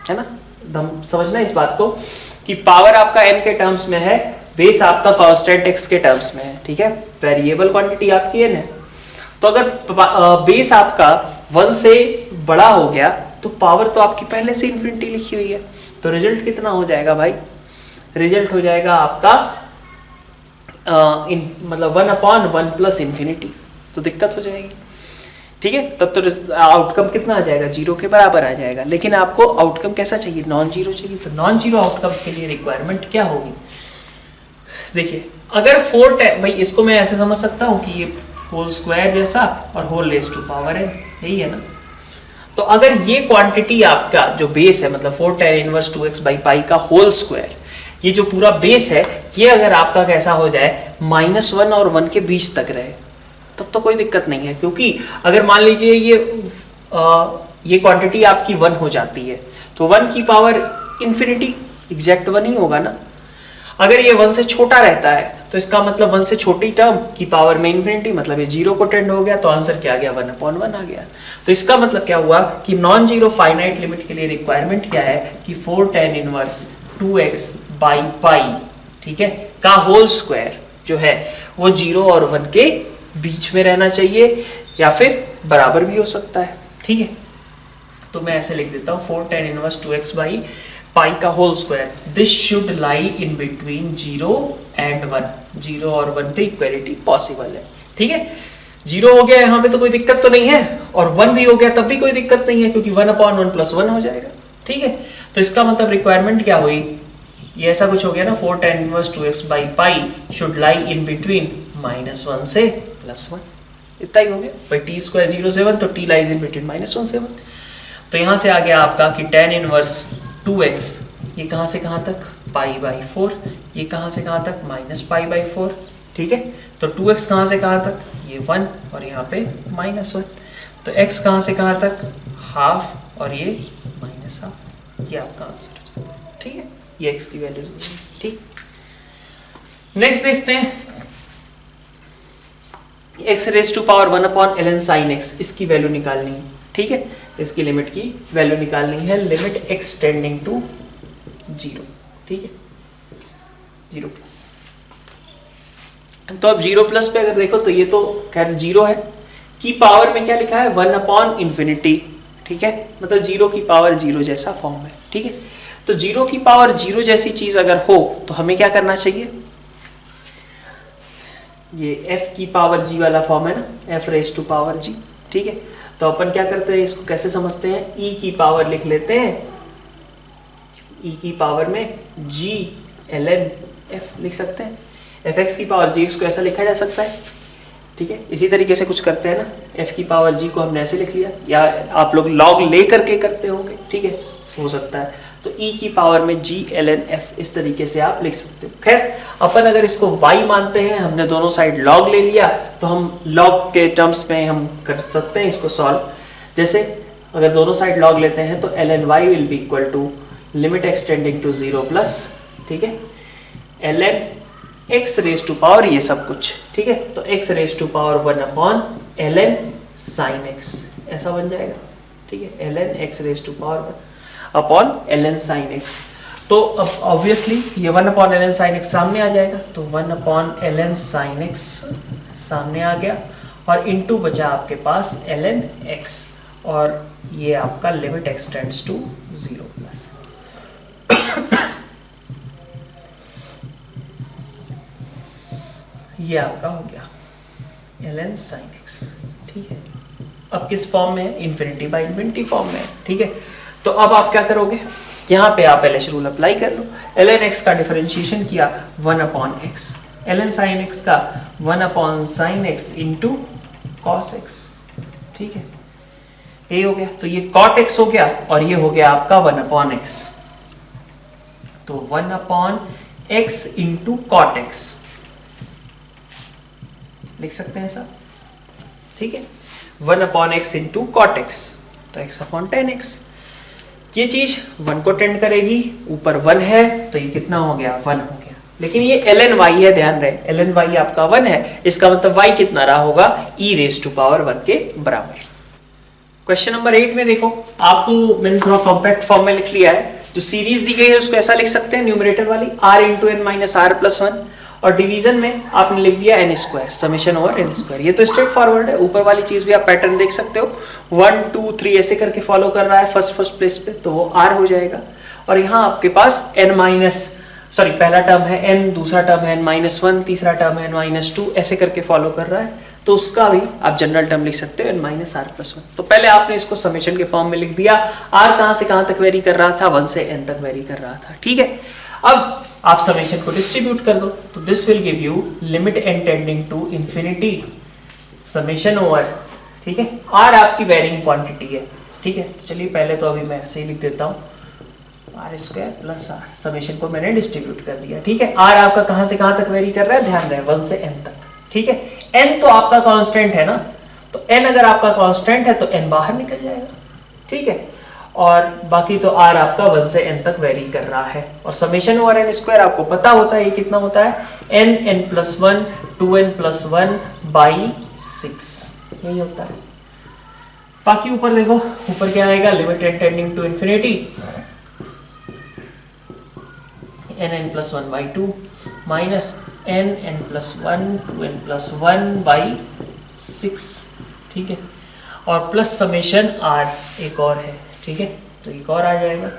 है ना। एकदम समझना इस बात को कि पावर आपका n के टर्म्स में है, बेस आपका कांस्टेंट x के टर्म्स में है। ठीक है, वेरिएबल क्वांटिटी आपकी n है, तो अगर बेस आपका 1 से बड़ा हो गया तो पावर तो आपकी पहले से इंफिनिटी लिखी हुई है, तो रिजल्ट कितना हो जाएगा भाई, रिजल्ट हो जाएगा आपका मतलब 1/1 प्लस इंफिनिटी, तो दिक्कत हो जाएगी। ठीक है, तब तो आउटकम कितना आ जाएगा, 0 के बराबर आ जाएगा। लेकिन आपको आउटकम कैसा चाहिए, नॉन जीरो चाहिए, तो नॉन जीरो आउटकम्स के लिए रिक्वायरमेंट क्या होगी, देखिए अगर 4 भाई इसको मैं ऐसे समझ सकता हूँ कि ये होल स्क्वायर जैसा और होल रेज टू पावर है, यही है ना। तो अगर ये क्वांटिटी आपका जो बेस है, मतलब 4 tan inverse 2x by pi का होल स्क्वायर, ये जो पूरा बेस है, ये अगर आपका कैसा हो जाए -1 और 1 के बीच तक रहे, तब तो कोई दिक्कत नहीं है। क्योंकि अगर मान लीजिए ये क्वांटिटी आपकी 1 हो जाती है, तो 1 की पावर इंफिनिटी एग्जैक्ट 1 ही होगा ना। अगर ये 1 से छोटा रहता है तो इसका मतलब 1 से छोटी टर्म की पावर में इंफिनिटी, मतलब ये 0 को टेंड हो गया, तो आंसर क्या आ गया, 1/1 आ गया। तो इसका मतलब क्या हुआ कि नॉन जीरो फाइनाइट लिमिट के लिए रिक्वायरमेंट क्या है कि 4 tan इनवर्स 2x बाई पाई, ठीक है, का होल स्क्वायर जो है वो 0 और 1 के बीच में रहना चाहिए, या फिर बराबर भी हो सकता है। ठीक है, तो मैं ऐसे लिख देता हूँ 4 tan inverse 2x by pi का whole square, this should lie in between 0 and 1, 0 और 1 पे इक्वालिटी पॉसिबल है। ठीक है, 0 हो गया यहाँ पे तो कोई दिक्कत तो नहीं है, और 1 भी हो गया तब भी कोई दिक्कत नहीं है, क्योंकि 1/1 प्लस 1 हो जाएगा। ठीक है, तो इसका मतलब रिक्वायरमेंट क्या हुई, ये ऐसा कुछ हो गया ना, 4 tan inverse 2x by pi should lie in between -1 से +1, इतना ही हो गया भाई। t स्क्वायर 0 से 1, तो t लाइज इन बिटवीन -1 से 1। तो यहाँ से आ गया आपका कि tan इनवर्स 2x, ये कहाँ से कहाँ तक, π/4, ये कहाँ से कहाँ तक, -π/4। ठीक है, तो 2x कहाँ से कहाँ तक, ये 1 और यहाँ पे -1, तो x कहाँ से कहाँ तक, हाफ और ये -हाफ, ये आपका आंसर। ठीक है, ये x की वैल्यू। ठीक, नेक्स्ट देखते हैं x raise to power 1/ln sin x, इसकी वैल्यू निकालनी है। ठीक है, इसकी लिमिट की वैल्यू निकालनी है, लिमिट x टेंडिंग टू 0। ठीक है, 0 प्लस, तो अब 0 प्लस पे अगर देखो तो ये तो खैर 0 है, की पावर में क्या लिखा है 1/infinity। ठीक है, मतलब 0 की पावर 0 जैसा फॉर्म है। ठीक है, तो 0 की पावर 0 जैसी चीज अगर हो तो हमें क्या करना चाहिए, ये f की पावर g वाला फॉर्म है ना, f raise to power g। ठीक है, तो अपन क्या करते हैं, इसको कैसे समझते हैं, e की पावर लिख लेते हैं, e की पावर में g ln f लिख सकते हैं। fx की पावर gx को ऐसा लिखा जा सकता है, ठीक है, इसी तरीके से कुछ करते हैं ना, f की पावर g को हमने ऐसे लिख लिया, या आप लोग log ले करके करते होंगे, ठीक है, हो सकता है, तो e की पावर में g ln f इस तरीके से आप लिख सकते हो। खैर अपन अगर इसको y मानते हैं, हमने दोनों साइड log ले लिया, तो हम log के टर्म्स में हम कर सकते हैं इसको सॉल्व। जैसे अगर दोनों साइड log लेते हैं तो ln y will be equal to limit extending to 0 plus, ठीक है, ln x raise to power ये सब कुछ, ठीक है, तो x raise to power 1 upon ln sin x ऐसा बन जाएगा, ठीक है, ln x raise to power 1 upon ln sin x। तो अब ऑब्वियसली ये 1 अपॉन ln sin x सामने आ जाएगा, तो 1 अपॉन ln sin x सामने आ गया, और इनटू बचा आपके पास ln x, और ये आपका लिमिट एक्सटेंड्स टू 0 प्लस। ये आपका हो गया ln sin x, ठीक है। अब किस फॉर्म में है, इन्फिनिटी बाई इन्फिनिटी फॉर्म में है, ठीक है। तो अब आप क्या करोगे, यहाँ पे आप LH रूल अप्लाई कर लो, ln x का डिफरेंशिएशन किया 1 upon x, ln sin x का 1 upon sin x into cos x, ठीक है, ये हो गया, तो ये cot x हो गया, और ये हो गया आपका 1 अपॉन x, तो 1 upon x into cot x लिख सकते हैं सर, ठीक है, 1 upon x into cot x, तो x अपॉन 10x, ये चीज 1 को टेंड करेगी, ऊपर 1 है तो ये कितना हो गया, 1 हो गया, लेकिन ये ln y है, ध्यान रहे ln y आपका 1 है, इसका मतलब y कितना रहा होगा, e रेज टू पावर 1 के बराबर। क्वेश्चन नंबर 8 में देखो, आपको मैंने थोड़ा कॉम्पैक्ट फॉर्म में लिख लिया है, जो सीरीज दी गई है उसको ऐसा लिख सकते हैं, न्यूमरेटर वाली r into n minus r plus 1, और डिवीजन में आपने लिख दिया n square, summation over n square. ये तो स्ट्रेट फॉरवर्ड है, ऊपर वाली चीज भी आप पैटर्न देख सकते हो, 1 2 3 ऐसे करके फॉलो कर रहा है फर्स्ट प्लेस पे, तो वो r हो जाएगा, और यहाँ आपके पास पहला टर्म है n, दूसरा टर्म है n-1, तीसरा टर्म है n-2, ऐसे करके फॉलो कर रहा है, तो उसका भी आप जनरल टर्म लिख सकते हो n-r+1। तो पहले आपने इसको समेशन के फॉर्म में लिख दिया, r कहां से कहां तक वेरी कर रहा था, 1 से n तक वेरी कर रहा था, ठीक है। अब आप समेशन को डिस्ट्रीब्यूट कर दो, तो this will give you limit n tending to infinity summation over, ठीक है, r आपकी वेरिंग क्वांटिटी है, ठीक है। तो चलिए पहले तो अभी मैं ऐसे ही लिख देता हूँ, r square plus r, summation को मैंने डिस्ट्रीब्यूट कर दिया, ठीक है। r आपका कहां से कहां तक वेरी कर रहा है, ध्यान रहे 1 से n तक, ठीक है। n तो आपका कांस्टेंट है ना, तो n अगर आपका कांस्टेंट है तो n बाहर निकल जाएगा, ठीक है, और बाकी तो r आपका 1 से n तक वेरी कर रहा है, और समेशन ओवर n स्क्वायर आपको पता होता है ये कितना होता है, n+1 2n+1 बाई 6, यही होता है। बाकी ऊपर देखो, ऊपर क्या आएगा, limit n tending to infinity nn+1/2 minus nn+1 2n+1 by 6, ठीक है, और प्लस समेशन r एक और है, ठीक है, तो एक और आ जाएगा,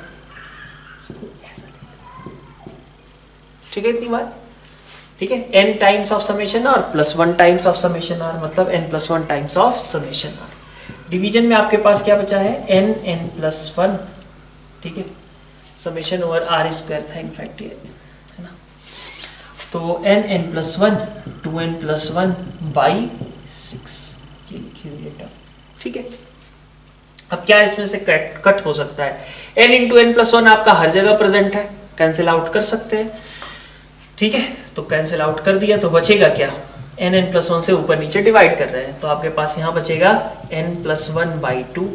ठीक है, इतनी बात, ठीक है, n times of summation r plus 1 times of summation r, मतलब n+1 times of summation r। Division में आपके पास क्या बचा है, nn+1, ठीक है, समेशन ओवर r स्क्वायर था इनफैक्ट ये, है ना, तो nn+1 2n+1 बाई 6, ये लिखी हुई है, ठीक है। अब क्या इसमें से कट हो सकता है, n इंटू n+1 आपका हर जगह प्रेजेंट है, कैंसिल आउट कर सकते हैं, ठीक है, तो कैंसिल आउट कर दिया, तो बचेगा क्या, n+1 से ऊपर नीचे डिवाइड कर रहे हैं, तो आपके पास यहाँ बचेगा n+1/2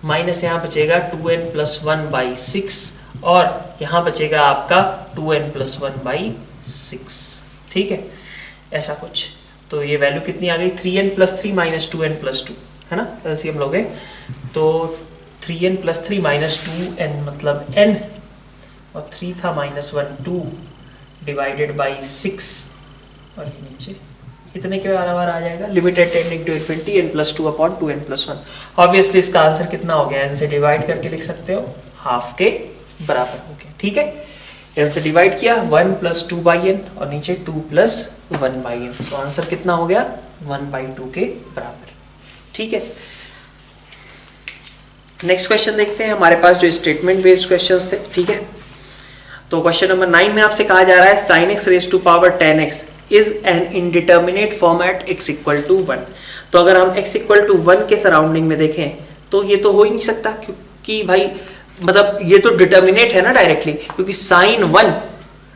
माइनस यहाँ बचेगा 2n+1/6, और यहाँ बचेगा आपका 2n+1/6, ठीक है, ऐसा कुछ। तो ये वैल्यू कितनी आ गई, 3n+3 माइनस 2n+2, है ना, एलसीएम लोगे तो 3n+3 माइनस 2n मतलब n, और 3 था -1 2 डिवाइडेड बाई 6, और ये नीचे इतने के बराबर आ जाएगा, limited tending to infinity n+2 upon 2n+1। Obviously इसका आंसर कितना हो गया, n से डिवाइड करके लिख सकते हो, हाफ के बराबर हो गया, ठीक है, n से डिवाइड किया 1 + 2/n, और नीचे 2 + 1/n, तो आंसर कितना हो गया, 1/2 के बराबर, ठीक है। नेक्स्ट क्वेश्चन देखते हैं, हमारे पास जो स्टेटमेंट बेस्ड क्वेश्चंस थे, ठीक है। तो क्वेश्चन नंबर 9 में आपसे कहा जा रहा है sin x raise to power 10x is an indeterminate form at x equal to 1। तो अगर हम x इक्वल टू 1 के सराउंडिंग में देखें तो ये तो हो ही नहीं सकता, क्योंकि भाई मतलब ये तो डिटर्मिनेट है ना डायरेक्टली, क्योंकि sin 1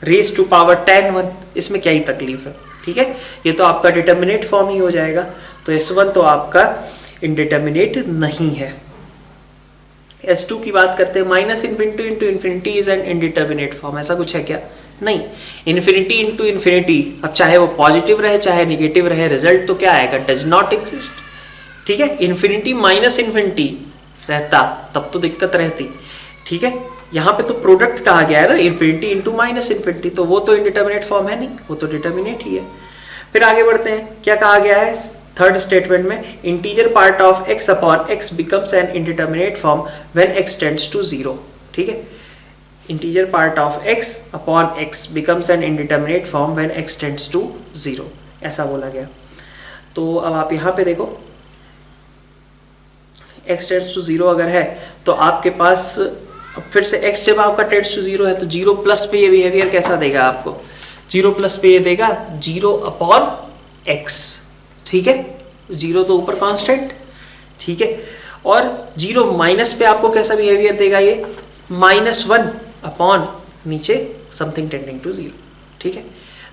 रेज टू पावर 10 1, इसमें क्या ही तकलीफ है। ठीक है, ये तो आपका डिटर्मिनेट फॉर्म ही हो जाएगा, तो S1 तो आपका इनडिटर्मिनेट नहीं है। S2 की बात करते हैं, minus infinity into infinity is an indeterminate form, ऐसा कुछ है क्या? नहीं। इन्फिनिटी इंटू इन्फिनिटी, अब चाहे वो पॉजिटिव रहे चाहे निगेटिव रहे, रिजल्ट तो क्या आएगा? Does not exist. ठीक है, इन्फिनिटी माइनस इन्फिनिटी रहता तब तो दिक्कत रहती। ठीक है, यहाँ पे तो प्रोडक्ट कहा गया है ना, इन्फिनिटी इंटू माइनस इन्फिनिटी, तो वो तो इंडिटर्मिनेट फॉर्म है नहीं, वो तो डिटर्मिनेट ही है। फिर आगे बढ़ते हैं, क्या कहा गया है थर्ड स्टेटमेंट में? Integer part of x upon x becomes an indeterminate form when x tends to 0। ठीक है, integer part of x upon x becomes an indeterminate form when x tends to 0, ऐसा बोला गया। तो अब आप यहाँ पे देखो, x टेंड्स टू 0 अगर है तो आपके पास अब फिर से x जब आपका टेंड्स टू 0 है तो 0 प्लस पे ये बिहेवियर कैसा देगा आपको? 0 प्लस पे ये देगा 0 अपॉन x। ठीक है, 0 तो ऊपर कांस्टेंट। ठीक है, और 0 माइनस पे आपको कैसा बिहेवियर देगा? ये -1 अपॉन नीचे समथिंग टेंडिंग टू 0। ठीक है,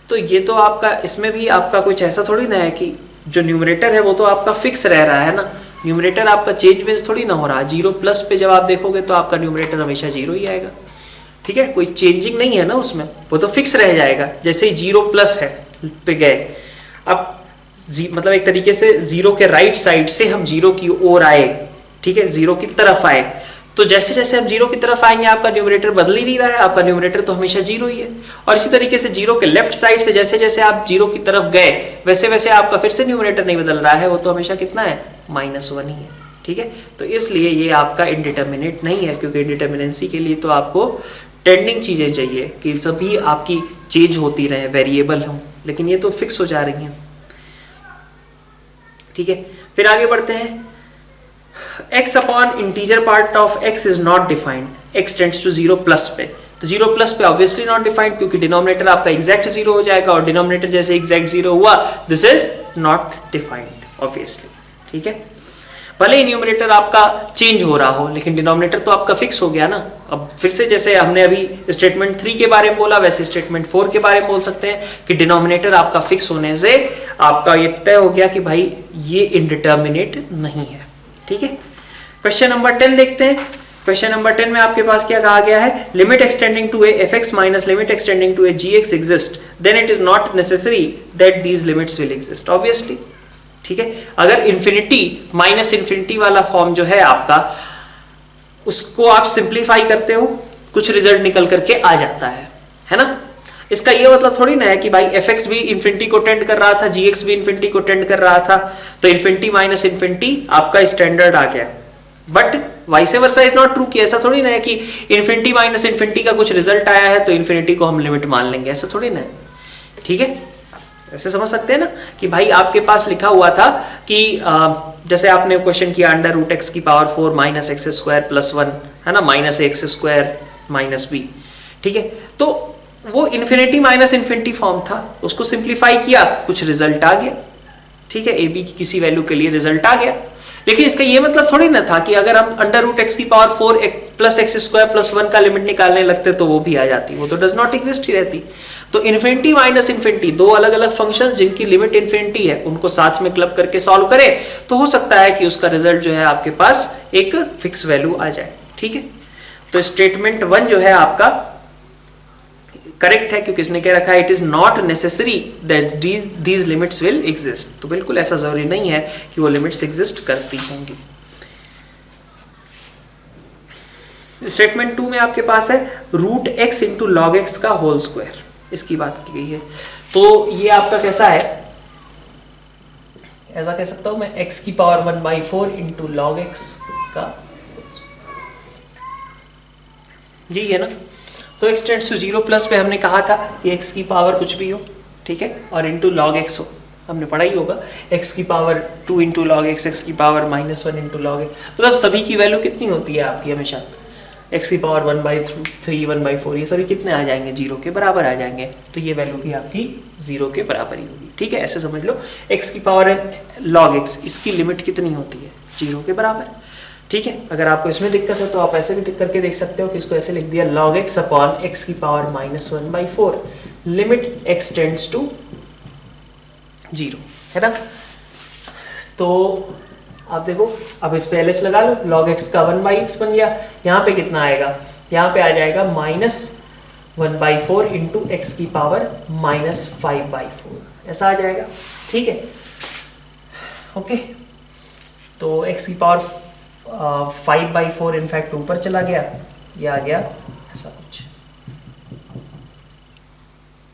तो ये तो आपका इसमें भी आपका कुछ ऐसा थोड़ी ना है कि जो न्यूमरेटर है वो तो आपका फिक्स रह रहा है ना, न्यूमरेटर आपका चेंज वेंज थोड़ी ना हो रहा। 0 प्लस पे जब आप देखोगे तो आपका न्यूमरेटर हमेशा 0 ही आएगा। ठीक है, कोई चेंजिंग नहीं है ना उसमें, वो तो फिक्स रह जाएगा। जैसे ही 0 प्लस है पे गए, अब मतलब एक तरीके से 0 के राइट साइड से हम 0 की ओर आए। ठीक है, 0 की तरफ आए, तो जैसे जैसे हम 0 की तरफ आएंगे आपका न्यूमरेटर बदल ही नहीं रहा है, आपका न्यूमरेटर तो हमेशा 0 ही है। और इसी तरीके से 0 के लेफ्ट साइड से जैसे जैसे आप 0 की तरफ गए वैसे वैसे आपका फिर से न्यूमरेटर नहीं बदल रहा है, वो तो हमेशा कितना है? -1 ही है। ठीक है, तो इसलिए ये आपका इनडिटर्मिनेट नहीं है, क्योंकि इनडिटर्मिनेंसी के लिए तो आपको टेंडिंग चीजें चाहिए कि सभी आपकी चेंज होती रहे, वेरिएबल हो, लेकिन ये तो फिक्स हो जा रही हैं। ठीक है, फिर आगे बढ़ते हैं, x upon integer part of x is not defined, x tends to 0 plus पे, तो 0 प्लस पे ऑब्वियसली नॉट डिफाइंड, क्योंकि डिनोमिनेटर आपका एग्जैक्ट 0 हो जाएगा, और डिनोमिनेटर जैसे एग्जैक्ट 0 हुआ, this is not defined obviously. ठीक है, भले ही न्यूमरेटर आपका चेंज हो रहा हो, लेकिन डिनोमिनेटर तो आपका फिक्स हो गया ना। अब फिर से जैसे हमने अभी स्टेटमेंट 3 के बारे में बोला, वैसे स्टेटमेंट 4 के बारे में बोल सकते हैं कि डिनोमिनेटर आपका फिक्स होने से आपका ये तय हो गया कि भाई ये इनडिटर्मिनेट नहीं है। ठीक है, क्वेश्चन नंबर 10 देखते हैं। क्वेश्चन नंबर 10 में आपके पास क्या कहा गया है? Limit extending to a fx minus limit extending to a gx exist, then it is not necessary that these limits will exist. Obviously, ठीक है, अगर इन्फिनिटी माइनस इन्फिनिटी वाला फॉर्म जो है आपका, उसको आप सिंप्लीफाई करते हो, कुछ रिजल्ट निकल करके आ जाता है ना। इसका ये मतलब थोड़ी ना है कि भाई fx भी इन्फिनिटी को टेंड कर रहा था, gx भी इन्फिनिटी को टेंड कर रहा था, तो इन्फिनिटी माइनस इन्फिनिटी आपका स्टैंडर्ड आ गया। But vice versa is not true, कि ऐसा थोड़ी ना है कि इन्फिनिटी माइनस इन्फिनिटी का कुछ रिजल्ट आया है तो इन्फिनिटी को हम लिमिट मान लेंगे, ऐसा थोड़ी ना है। ठीक है, ऐसे समझ सकते हैं ना कि भाई आपके पास लिखा हुआ था कि जैसे आपने क्वेश्चन किया अंडर रूट एक्स की power 4 minus x square plus 1, है ना, minus x square minus b. ठीक है, तो वो इन्फिनिटी माइनस इन्फिनिटी फॉर्म था, उसको सिंप्लीफाई किया, कुछ रिजल्ट आ गया। ठीक है, ए बी की किसी वैल्यू के लिए रिजल्ट आ गया, लेकिन इसका ये मतलब थोड़ी ना था कि अगर हम अंडर रूट एक्स की power 4 plus x square plus 1 का लिमिट निकालने लगते तो वो भी आ जाती, वो तो डज नॉट एग्जिस्ट ही रहती। तो इन्फिनिटी माइनस इन्फिनिटी, दो अलग अलग फंक्शंस जिनकी लिमिट इन्फिनिटी है, उनको साथ में क्लब करके सॉल्व करें तो हो सकता है कि उसका रिजल्ट जो है आपके पास एक फिक्स वैल्यू आ जाए। ठीक है, तो स्टेटमेंट 1 जो है आपका करेक्ट है, क्योंकि इसने क्या रखा है? It is not necessary that these limits will exist. तो बिल्कुल ऐसा जरूरी नहीं है कि वो लिमिट्स एग्जिस्ट करती होंगी। स्टेटमेंट 2 में आपके पास है root x into log x का होल स्क्वायर, इसकी बात की गई है। तो ये आपका कैसा है? ऐसा कह सकता हूं मैं, x की पावर 1/4 इंटू लॉग एक्स का, जी है ना। तो x टेंड्स टू 0 प्लस पे हमने कहा था कि x की पावर कुछ भी हो, ठीक है, और इंटू लॉग एक्स हो, हमने पढ़ा ही होगा, x की power 2 into log x, x की पावर -1 इंटू लॉग एक्स, मतलब सभी की वैल्यू कितनी होती है आपकी हमेशा एक्स की पावर 1/3 1/4 ये सभी कितने आ जाएंगे, 0 के बराबर आ जाएंगे। तो ये वैल्यू भी आपकी 0 के बराबर ही होगी। ठीक है, ऐसे समझ लो x की पावर log x, इसकी लिमिट कितनी होती है, 0 के बराबर। ठीक है, अगर आपको इसमें दिक्कत है तो आप ऐसे भी करके देख सकते हो कि इसको ऐसे लिख दिया log x अपॉन x की power -1/4 limit x tends to 0, है ना। तो आप देखो, अब इस पे LH लगा लो, log x का 1/x बन गया, यहाँ पे कितना आएगा, यहाँ पे आ जाएगा -1/4 इंटू एक्स की पावर -5/4, ऐसा आ जाएगा। ठीक है, ओके। तो x की पावर 5/4 इनफैक्ट ऊपर चला गया, ये आ गया ऐसा कुछ,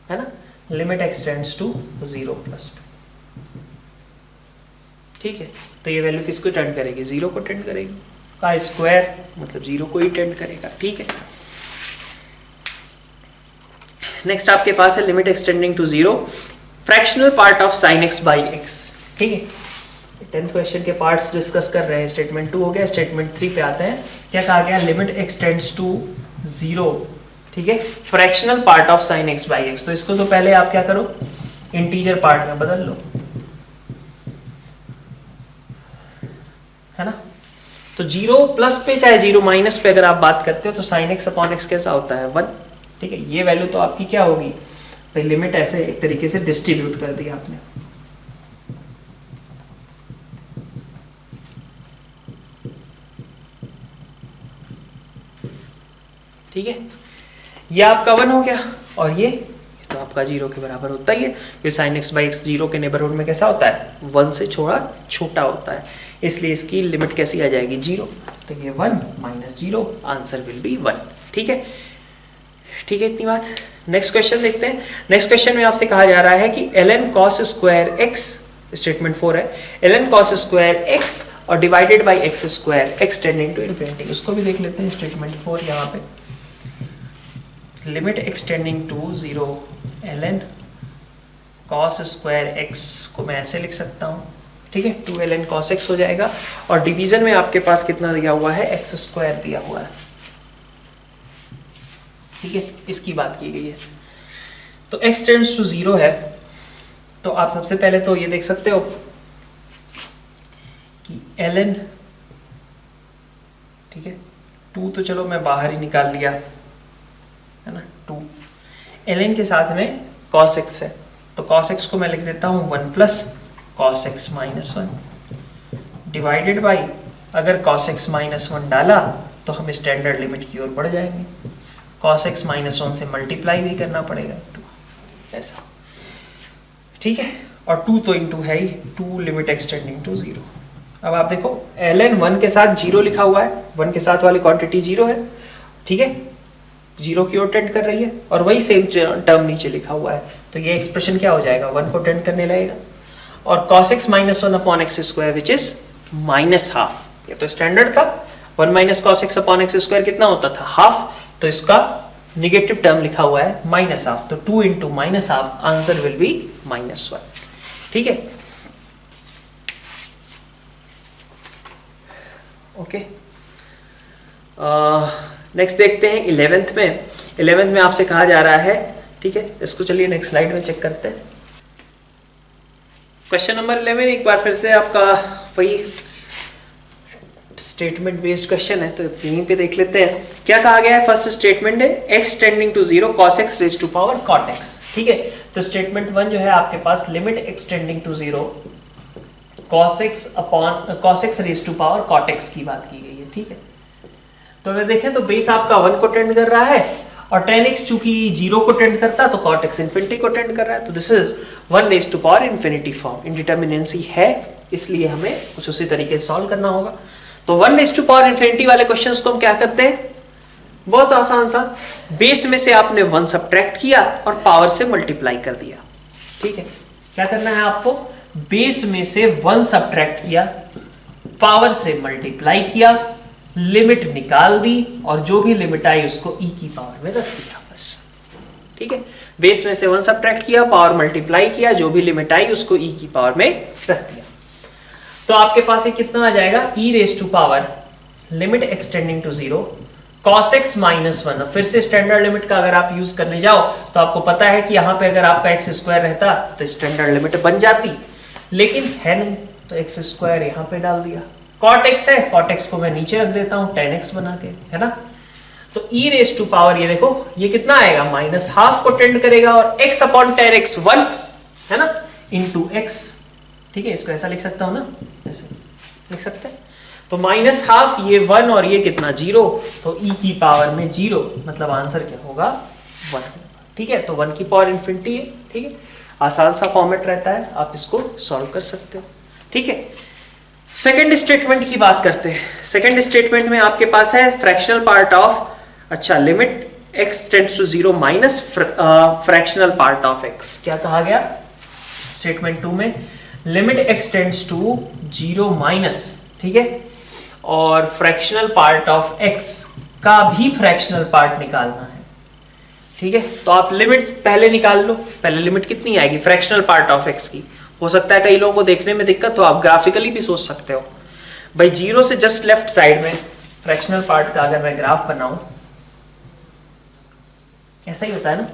है ना। Limit x tends to 0 +2। ठीक है, तो ये वैल्यू किसको टेंड करेगी, 0 को टेंड करेगी, का स्क्वायर मतलब 0 को ही टेंड करेगा। ठीक है, नेक्स्ट आपके पास है limit extending to 0 fractional part of sin x by x। ठीक है, 10th क्वेश्चन के पार्ट्स डिस्कस कर रहे हैं। स्टेटमेंट 2 हो गया, स्टेटमेंट 3 पे आते हैं। क्या कहा गया, लिमिट x टेंड्स टू 0, ठीक है, fractional part of sin x by x। तो इसको तो पहले आप क्या करो, इंटीजर पार्ट में बदल लो, है ना। तो 0 प्लस पे चाहे 0 माइनस पे अगर आप बात करते हो तो sin x अपॉन x कैसा होता है, 1। ठीक है, ये वैल्यू तो आपकी क्या होगी भाई, लिमिट ऐसे एक तरीके से डिस्ट्रीब्यूट कर दी आपने। ठीक है, ये आपका 1 हो गया, और ये तो आपका 0 के बराबर होता ही है। ये sin x by x 0 के नेबरहुड में कैसा होता है, 1 से थोड़ा छोटा होता है, इसलिए इसकी लिमिट कैसी आ जाएगी, 0। तो ये 1 - 0, आंसर विल बी 1। ठीक है, ठीक है, इतनी बात। नेक्स्ट क्वेश्चन देखते हैं। नेक्स्ट क्वेश्चन में आपसे कहा जा रहा है कि ln cos square x, statement 4 है, ln cos स्क्वायर x और divided by x square x tending to infinity. उसको भी देख लेते हैं, स्टेटमेंट 4 यहाँ पे, limit extending to 0 ln cos square x को मैं ऐसे लिख सकता हूँ। ठीक है, 2 ln cos x हो जाएगा, और डिवीजन में आपके पास कितना दिया हुआ है, x स्क्वायर दिया हुआ है। ठीक है, इसकी बात की गई है। तो x टेंड्स टू 0 है, तो आप सबसे पहले तो ये देख सकते हो कि ln, ठीक है, 2 तो चलो मैं बाहर ही निकाल लिया, है ना, 2 ln के साथ में cos x है, तो cos x को मैं लिख देता हूँ 1 plus cos x - 1 divided by, अगर cos x - 1 डाला तो हम स्टैंडर्ड लिमिट की ओर बढ़ जाएंगे, cos x - 1 से मल्टीप्लाई भी करना पड़ेगा, 2 ऐसा। ठीक है, और 2 तो इंटू है ही, 2 लिमिट एक्सटेंडिंग टू 0। अब आप देखो ln 1 के साथ 0 लिखा हुआ है, 1 के साथ वाली क्वांटिटी 0 है। ठीक है, 0 की ओर टेंड कर रही है, और वही सेम टर्म नीचे लिखा हुआ है, तो ये एक्सप्रेशन क्या हो जाएगा, 1 को टेंड करने लगेगा। और cos x - 1 upon x square which is -½ ये तो स्टैंडर्ड था, 1 - cos x upon x square कितना होता था, हाफ, तो इसका निगेटिव टर्म लिखा हुआ है -½ तो 2 इंटू -½ आंसर विल बी -1। ठीक है, ओके। नेक्स्ट देखते हैं 11th में। 11th में आपसे कहा जा रहा है, ठीक है, इसको चलिए नेक्स्ट स्लाइड में चेक करते हैं। क्वेश्चन नंबर 11 एक बार फिर से आपका वही स्टेटमेंट बेस्ड क्वेश्चन है, तो यहीं पे देख लेते हैं क्या कहा गया है। फर्स्ट स्टेटमेंट है x tending to 0 cos x raise to power cot x। ठीक है, तो स्टेटमेंट 1 जो है आपके पास limit x tending to 0 cos x raise to power cot x की बात की गई है। ठीक है, तो अगर देखें तो बेस आपका 1 को टेंड कर रहा है, और tan x चूंकि 0 को टेंड करता तो cot x इन्फिनिटी को टेंड कर रहा है, तो this is 1 raise to power infinity form. Indeterminacy है, इसलिए हमें कुछ उसी तरीके से सॉल्व करना होगा। तो 1 रेज टू पावर इन्फिनिटी वाले क्वेश्चंस को हम क्या करते हैं, बहुत आसान सा, बेस में से आपने 1 सब्ट्रैक्ट किया और पावर से मल्टीप्लाई कर दिया। ठीक है, क्या करना है आपको, बेस में से 1 सब्ट्रैक्ट किया, पावर से मल्टीप्लाई किया, लिमिट निकाल दी, और जो भी लिमिट आई उसको e की पावर में रख दिया, बस। ठीक है, बेस में से 1 सब्ट्रैक्ट किया, पावर मल्टीप्लाई किया, जो भी लिमिट आई उसको e की पावर में रख दिया। तो आपके पास ये कितना आ जाएगा, e raise to power limit extending to 0 cos x minus 1। अब फिर से स्टैंडर्ड लिमिट का अगर आप यूज करने जाओ तो आपको पता है कि यहाँ पे अगर आपका एक्स स्क्वायर रहता तो स्टैंडर्ड लिमिट बन जाती, लेकिन है नहीं, तो एक्स स्क्वायर यहाँ पे डाल दिया। cot x है, cot x को मैं नीचे रख देता हूँ tan x बना के, है ना। तो e रेज टू पावर ये देखो ये कितना आएगा, माइनस हाफ को टेंड करेगा और x अपॉन tan x 1 है ना, इंटू x। ठीक है, इसको ऐसा लिख सकता हूँ ना, ऐसे लिख सकते हैं। तो माइनस हाफ ये 1 और ये कितना 0, तो e की पावर में 0, मतलब आंसर क्या होगा 1। ठीक है, तो 1 की पावर इंफिनिटी है। ठीक है, आसान सा फॉर्मेट रहता है, आप इसको सॉल्व कर सकते हो। ठीक है, सेकंड स्टेटमेंट की बात करते हैं। सेकंड स्टेटमेंट में आपके पास है फ्रैक्शनल पार्ट ऑफ, अच्छा, limit x tends to 0 minus fractional part of x। क्या कहा गया स्टेटमेंट 2 में, limit x tends to 0 minus, ठीक है, और फ्रैक्शनल पार्ट ऑफ x का भी फ्रैक्शनल पार्ट निकालना है। ठीक है, तो आप लिमिट पहले निकाल लो। पहले लिमिट कितनी आएगी फ्रैक्शनल पार्ट ऑफ x की। हो सकता है कई लोगों को देखने में दिक्कत, तो आप ग्राफिकली भी सोच सकते हो। भाई 0 से जस्ट लेफ्ट साइड में फ्रैक्शनल पार्ट का अगर मैं ग्राफ बनाऊं, ऐसा ही होता है ना।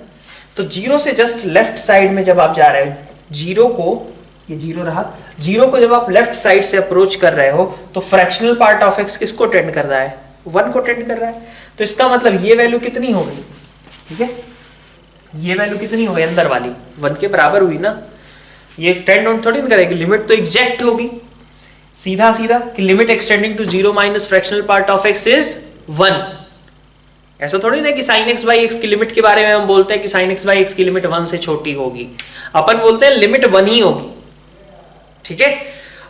तो 0 से जस्ट लेफ्ट साइड में जब आप जा रहे हो, 0 को, ये 0 रहा, 0 को जब आप लेफ्ट साइड से अप्रोच कर रहे हो तो फ्रैक्शनल पार्ट ऑफ x किसको टेंड कर रहा है, 1 को टेंड कर रहा है। तो इसका मतलब ये वैल्यू कितनी हो गई, ठीक है, ये वैल्यू कितनी हो गई, अंदर वाली 1 के बराबर हुई ना। ये टेंड ऑन थोड़ी ना करेगी, लिमिट तो एग्जैक्ट होगी, सीधा सीधा कि limit extending to 0 minus fractional part of x is 1। ऐसा थोड़ी ना कि sin x by x की लिमिट के बारे में हम बोलते हैं कि sin x by x की लिमिट 1 से छोटी होगी, अपन बोलते हैं लिमिट 1 ही होगी। ठीक है,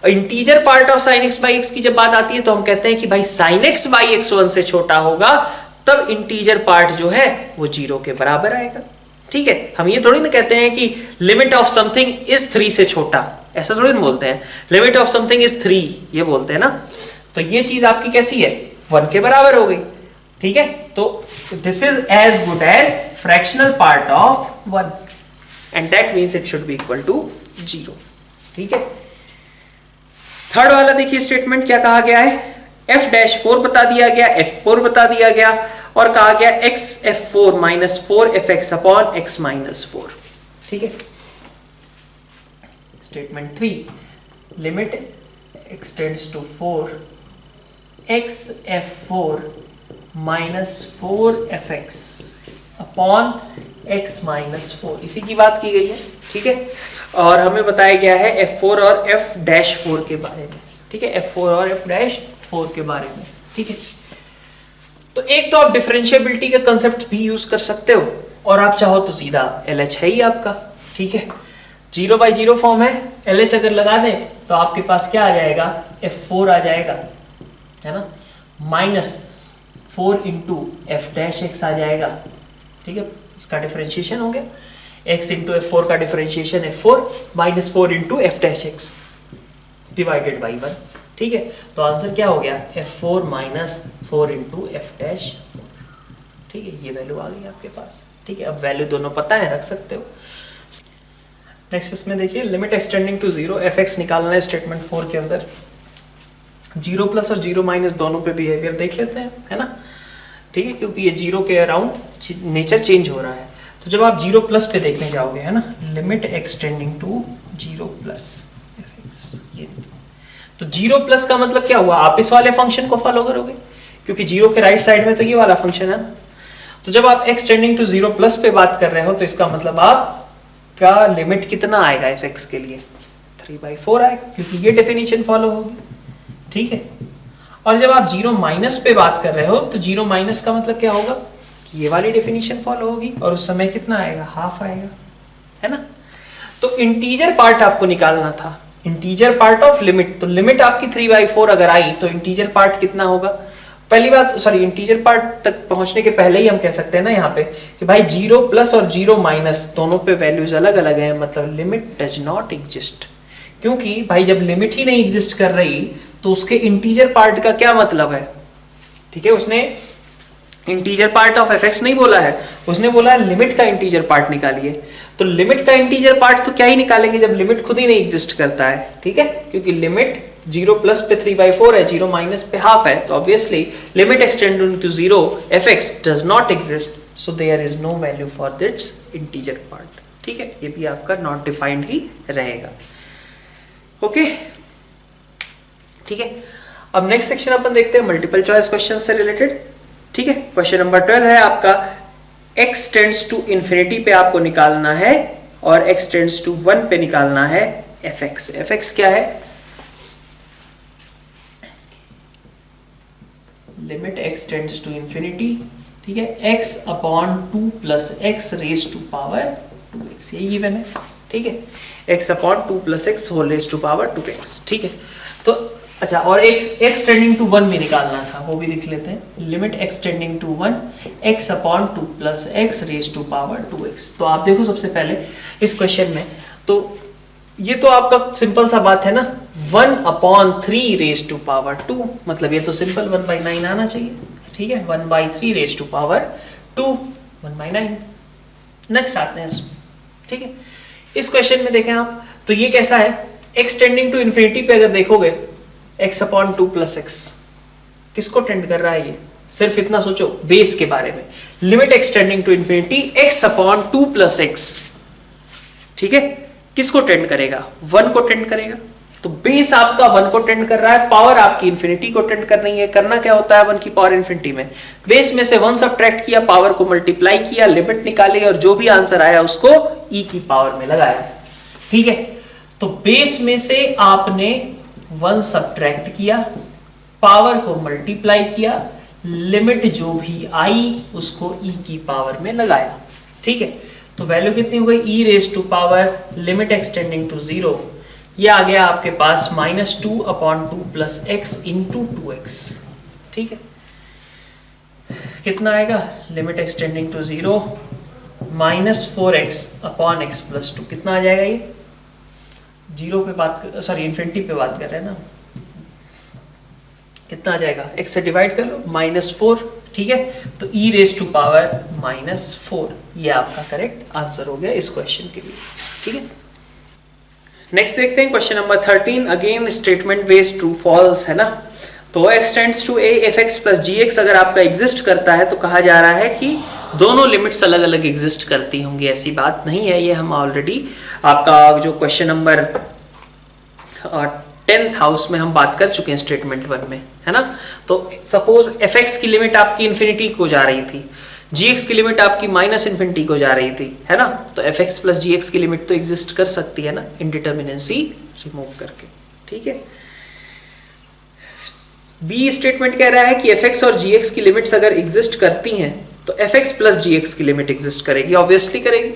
integer part of sin x by x की जब बात आती है तो हम कहते हैं कि भाई sin x by x 1 से छोटा होगा, तब इंटीजर पार्ट जो है वो 0 के बराबर आएगा। ठीक है, हम ये थोड़ी ना कहते हैं कि लिमिट ऑफ समथिंग इज 3 से छोटा, ऐसा थोड़ी ना बोलते हैं। लिमिट ऑफ समथिंग इज 3 ये बोलते हैं ना। तो ये चीज आपकी कैसी है, 1 के बराबर हो गई। ठीक है, तो this is as good as fractional part of 1 and that means it should be equal to 0। ठीक है, थर्ड वाला देखिए स्टेटमेंट क्या कहा गया है, f-4 बता दिया गया, f4 बता दिया गया और कहा गया x f4 minus 4 fx upon x minus 4। ठीक है, statement 3, limit x tends to 4 x f4 minus 4 fx upon x minus 4, इसी की बात की गई है। ठीक है, और हमें बताया गया है f4 और f-4 के बारे में। ठीक है, f4 और f-4 के बारे में। ठीक है, तो एक तो आप डिफरेंशिएबिलिटी का कंसेप्ट भी यूज कर सकते हो और आप चाहो तो सीधा LH है ही आपका। ठीक है, 0/0 फॉर्म है, LH अगर लगा दें तो आपके पास क्या आ जाएगा, f4 आ जाएगा, है ना, माइनस 4 इंटू f-x आ जाएगा। ठीक है, इसका डिफरेंशिएशन हो गया, x इंटू f4 का differentiation f4 minus 4 into f-x divided by 1। ठीक है, तो आंसर क्या हो गया, f4 माइनस 4 इंटू f-4। ठीक है, ये वैल्यू आ गई आपके पास। ठीक है, अब वैल्यू दोनों पता है, रख सकते हो। नेक्स्ट इसमें देखिए, लिमिट एक्सटेंडिंग टू 0 fx निकालना है स्टेटमेंट 4 के अंदर। 0 प्लस और 0 माइनस दोनों पे बिहेवियर देख लेते हैं, है ना। ठीक है, क्योंकि ये 0 के अराउंड नेचर चेंज हो रहा है। तो जब आप 0 प्लस पे देखने जाओगे, है ना, limit extending to 0 plus fx, ये तो 0 प्लस का मतलब क्या हुआ, आप इस वाले फंक्शन को फॉलो करोगे क्योंकि 0 के राइट साइड में तो ये वाला फंक्शन है ना। तो जब आप x टेंडिंग टू 0 प्लस पे बात कर रहे हो तो इसका मतलब आपका लिमिट कितना आएगा fx के लिए, 3/4 आएगा, क्योंकि ये डेफिनेशन फॉलो होगी। ठीक है, और जब आप 0 माइनस पे बात कर रहे हो तो 0 माइनस का मतलब क्या होगा, ये वाली डेफिनेशन फॉलो होगी और उस समय कितना आएगा, हाफ आएगा, है ना। तो इंटीजर पार्ट आपको निकालना था, इंटीजर पार्ट ऑफ लिमिट। तो लिमिट आपकी 3/4 अगर आई तो इंटीजर पार्ट कितना होगा, पहली बात, सॉरी, इंटीजर पार्ट तक पहुंचने के पहले ही हम कह सकते हैं ना यहाँ पे कि भाई 0 प्लस और 0 माइनस दोनों पे वैल्यूज अलग अलग हैं, मतलब लिमिट डज नॉट एग्जिस्ट। क्योंकि भाई जब लिमिट ही नहीं एग्जिस्ट कर रही तो उसके इंटीजर पार्ट का क्या मतलब है। ठीक है, उसने इंटीजर पार्ट ऑफ fx नहीं बोला है, उसने बोला है लिमिट का इंटीजर पार्ट निकालिए। तो लिमिट का इंटीजर पार्ट तो क्या ही निकालेंगे जब लिमिट खुद ही नहीं एग्जिस्ट करता है। ठीक है, क्योंकि लिमिट 0 प्लस पे 3/4 है, 0 माइनस पे हाफ है, तो obviously limit extending to 0 fx does not exist, so there is no value for this integer part. ठीक है, ये भी आपका नॉट डिफाइंड ही रहेगा। ओके, ठीक है। अब नेक्स्ट सेक्शन अपन देखते हैं मल्टीपल चॉइस क्वेश्चन से रिलेटेड। ठीक है, क्वेश्चन नंबर 12 है आपका x टेंड्स टू इंफिनिटी पे आपको निकालना है और x टेंड्स टू 1 पे निकालना है fx। fx क्या है? Limit x tends to infinity, ठीक है, x upon 2 plus x raise to power 2x, ये गिवन है। ठीक है, x upon 2 plus x whole raise to power 2x। ठीक है, तो अच्छा, और x टेंडिंग टू 1 भी निकालना था, वो भी लिख लेते हैं। Limit x tending to 1 x upon 2 plus x raise to power 2x। तो आप देखो सबसे पहले इस क्वेश्चन में, तो ये तो आपका सिंपल सा बात है ना, 1 अपॉन 3 रेज टू पावर 2, मतलब ये तो सिंपल 1/9 आना चाहिए। ठीक है, 1/3 रेज टू पावर 2, 1/9। नेक्स्ट आते हैं इसमें। ठीक है, इस क्वेश्चन में देखें आप, तो ये कैसा है, x टेंडिंग टू इंफिनिटी पे अगर देखोगे x अपॉन 2 प्लस x किसको टेंड कर रहा है? ये सिर्फ इतना सोचो बेस के बारे में। Limit x tending to infinity x upon 2 plus x, ठीक है, किसको टेंड करेगा? 1 को टेंड करेगा। तो बेस आपका 1 को टेंड कर रहा है, पावर आपकी इंफिनिटी को टेंड कर रही है। करना क्या होता है 1 की पावर इंफिनिटी में? बेस में से 1 सब्ट्रैक्ट किया, पावर को मल्टीप्लाई किया, लिमिट निकाली और जो भी आंसर आया उसको e की पावर में लगाया। ठीक है, तो बेस में से आपने 1 सब्ट्रैक्ट किया, पावर को मल्टीप्लाई किया, लिमिट जो भी आई उसको e की पावर में लगाया। ठीक है, तो वैल्यू कितनी हो गई? e raise to power limit extending to 0, ये आ गया आपके पास -2 upon 2 plus x into 2x। ठीक है, कितना आएगा? Limit extending to 0 -4x upon x plus 2, कितना आ जाएगा? ये 0 पे बात, सॉरी इंफिनिटी पे बात कर रहे हैं ना, कितना आ जाएगा? x से डिवाइड कर लो, -4। ठीक है, तो e रेज टू पावर -4, ये आपका करेक्ट आंसर हो गया इस क्वेश्चन के लिए। ठीक है, नेक्स्ट देखते हैं question number 13। Again statement based true false है ना, तो x tends to a fx plus gx अगर आपका एग्जिस्ट करता है तो कहा जा रहा है कि दोनों लिमिट्स अलग अलग एग्जिस्ट करती होंगी। ऐसी बात नहीं है, ये हम ऑलरेडी आपका जो क्वेश्चन नंबर 10th हाउस में हम बात कर चुके हैं स्टेटमेंट 1 में, है ना। तो सपोज fx की लिमिट आपकी इंफिनिटी को जा रही थी, gx की लिमिट आपकी माइनस इंफिनिटी को जा रही थी, है ना, तो fx प्लस gx की लिमिट तो एग्जिस्ट कर सकती है ना, इंडिटर्मिनेंसी रिमूव करके। ठीक है, बी स्टेटमेंट कह रहा है कि fx और gx की लिमिट्स अगर एग्जिस्ट करती हैं तो fx प्लस gx की लिमिट एग्जिस्ट करेगी, ऑब्वियसली करेगी,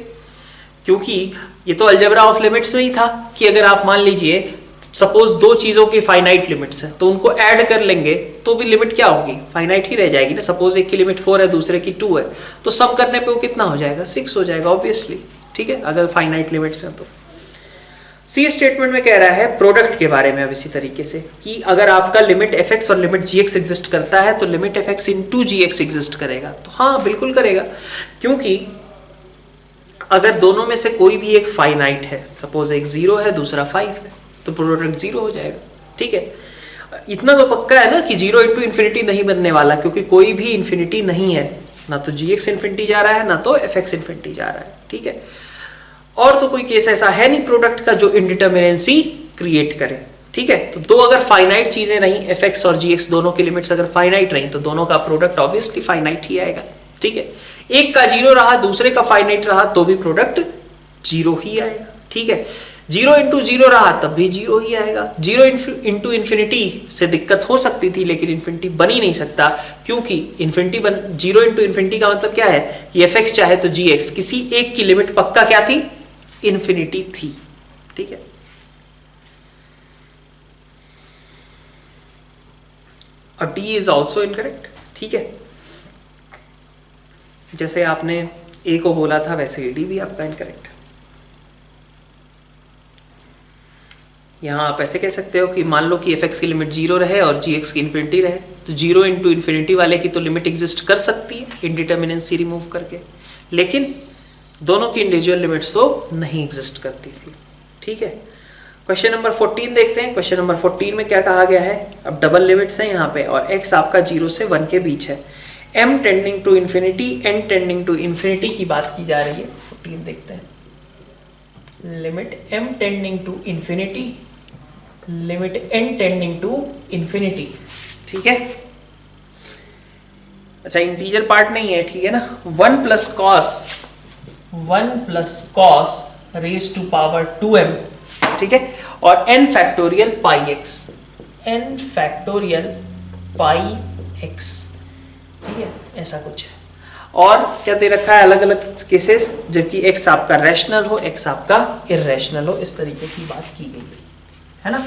क्योंकि ये तो अलजेब्रा ऑफ लिमिट्स में ही था कि अगर आप मान लीजिए सपोज दो चीजों की फाइनाइट लिमिट्स है तो उनको ऐड कर लेंगे तो भी लिमिट क्या होगी? फाइनाइट ही रह जाएगी ना। सपोज एक की लिमिट 4 है, दूसरे की 2 है, तो सम करने पे वो कितना हो जाएगा? 6 हो जाएगा ऑब्वियसली। ठीक है, अगर फाइनाइट लिमिट्स हैं तो। सी स्टेटमेंट में कह रहा है प्रोडक्ट के बारे में अब इसी तरीके से कि अगर आपका लिमिट fx और लिमिट gx एग्जिस्ट करता है तो limit fx into gx exist करेगा। तो हाँ बिल्कुल करेगा, क्योंकि अगर दोनों में से कोई भी एक फाइनाइट है, सपोज एक 0 है दूसरा 5 है, तो प्रोडक्ट 0 हो जाएगा। ठीक है, इतना तो पक्का है ना कि 0 इंटू इन्फिनिटी नहीं बनने वाला, क्योंकि कोई भी इन्फिनिटी नहीं है, ना तो gx इन्फिनिटी जा रहा है ना तो fx इन्फिनिटी जा रहा है। ठीक है, और तो कोई केस ऐसा है नहीं प्रोडक्ट का जो इंडिटर्मिनेंसी क्रिएट करे। ठीक है, तो दो अगर फाइनाइट चीजें रही, fx और gx दोनों की लिमिट्स अगर फाइनाइट रही तो दोनों का प्रोडक्ट ऑब्वियसली फाइनाइट ही आएगा। ठीक है, एक का 0 रहा दूसरे का फाइनाइट रहा तो भी प्रोडक्ट 0 ही आएगा। ठीक है, 0 इंटू 0 रहा तब भी 0 ही आएगा। 0 इंटू इन्फिनिटी से दिक्कत हो सकती थी लेकिन इन्फिनिटी बन ही नहीं सकता, क्योंकि इन्फिनिटी 0 इंटू इन्फिनिटी का मतलब क्या है कि fx चाहे तो gx, किसी एक की लिमिट पक्का क्या थी? इन्फिनिटी थी। ठीक है, और D इज ऑल्सो इनकरेक्ट। ठीक है, जैसे आपने A को बोला था वैसे D भी आपका इनकरेक्ट। यहाँ आप ऐसे कह सकते हो कि मान लो कि fx की लिमिट 0 रहे और gx की इन्फिनिटी रहे, तो 0 इंटू इन्फिनिटी वाले की तो लिमिट एग्जिस्ट कर सकती है इंडिटर्मिनेंसी रिमूव करके, लेकिन दोनों की इंडिविजुअल लिमिट्स तो नहीं एग्जिस्ट करती थी। ठीक है, क्वेश्चन नंबर 14 देखते हैं। क्वेश्चन नंबर 14 में क्या कहा गया है, अब डबल लिमिट्स हैं यहाँ पे और x आपका 0 से 1 के बीच है, m tending to infinity, n tending to infinity की बात की जा रही है। 14 देखते हैं, limit m tending to infinity, limit n tending to infinity, ठीक है। अच्छा इंटीजर पार्ट नहीं है, ठीक है ना। 1 plus cos raise to power 2m, ठीक है, और n factorial pi x, n factorial pi x, ठीक है, ऐसा कुछ है। और क्या दे रखा है, अलग अलग केसेस, जबकि x आपका रैशनल हो, x आपका इर्रेशनल हो, इस तरीके की बात की गई है ना।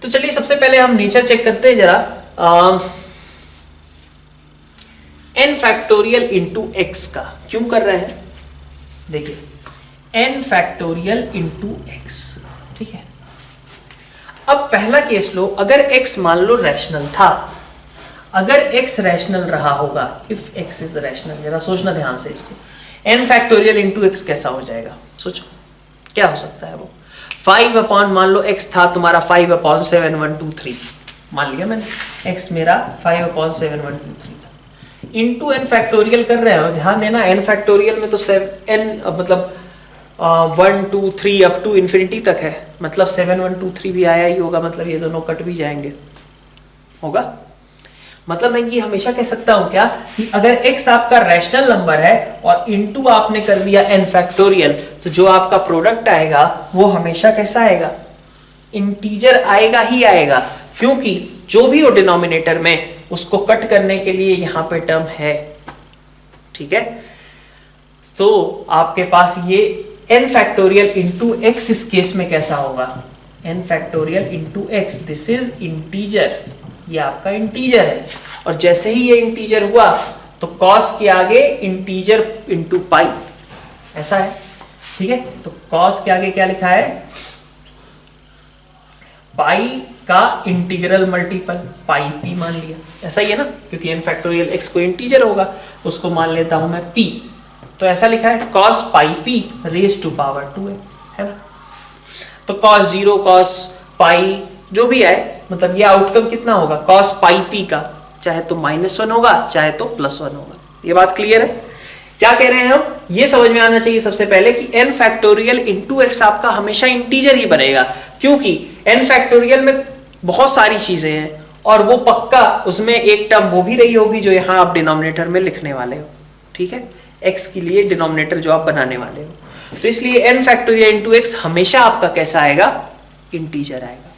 तो चलिए सबसे पहले हम नेचर चेक करते हैं जरा। n फैक्टोरियल इंटू x का क्यों कर रहे हैं, देखिए n फैक्टोरियल इंटू x, ठीक है। अब पहला केस लो, अगर x मान लो रैशनल था, अगर x रैशनल रहा होगा, इफ x इज रैशनल, जरा सोचना ध्यान से इसको, n फैक्टोरियल इंटू x कैसा हो जाएगा, सोचो क्या हो सकता है वो। 5 अपॉन मान लो x था तुम्हारा 5 अपॉन 7 1 2 3, मान लिया मैंने x मेरा 5 अपॉन 7 1 2 3 था, इंटू n फैक्टोरियल कर रहे हो, ध्यान देना n फैक्टोरियल में तो n मतलब 1 2 3 अप टू इन्फिनिटी तक है, मतलब 7 1 2 3 भी आया ही होगा, मतलब ये दोनों कट भी जाएंगे, होगा। मतलब मैं ये हमेशा कह सकता हूं क्या कि अगर x आपका रैशनल नंबर है और इनटू आपने कर दिया n फैक्टोरियल, तो जो आपका प्रोडक्ट आएगा वो हमेशा कैसा आएगा, इंटीजर आएगा ही आएगा, क्योंकि जो भी हो डिनोमिनेटर में उसको कट करने के लिए यहां पे टर्म है, ठीक है। तो आपके पास ये n फैक्टोरियल इंटू x इस केस में कैसा होगा, n factorial into x, this is integer, ये आपका इंटीजर है, और जैसे ही ये इंटीजर हुआ तो cos के आगे इंटीजर इंटू पाई, ऐसा है, ठीक है। तो cos के आगे क्या लिखा है, पाई का इंटीग्रल मल्टीपल, पाई p मान लिया, ऐसा ही है ना, क्योंकि n फैक्टोरियल x को इंटीजर होगा, उसको मान लेता हूं मैं p, तो ऐसा लिखा है cos pi p raise to power 2 है ना। तो cos 0 cos पाई जो भी आए, मतलब ये आउटकम कितना होगा, cos पाई p का, चाहे तो -1 होगा चाहे तो +1 होगा। ये बात क्लियर है, क्या कह रहे हैं हम, ये समझ में आना चाहिए सबसे पहले कि n फैक्टोरियल इंटू x आपका हमेशा इंटीजर ही बनेगा, क्योंकि n फैक्टोरियल में बहुत सारी चीजें हैं और वो पक्का उसमें एक टर्म वो भी रही होगी जो यहां आप डिनोमिनेटर में लिखने वाले हो, ठीक है, x के लिए डिनोमिनेटर जो आप बनाने वाले हो, तो इसलिए n फैक्टोरियल इंटू x हमेशा आपका कैसा आएगा, इंटीजर आएगा,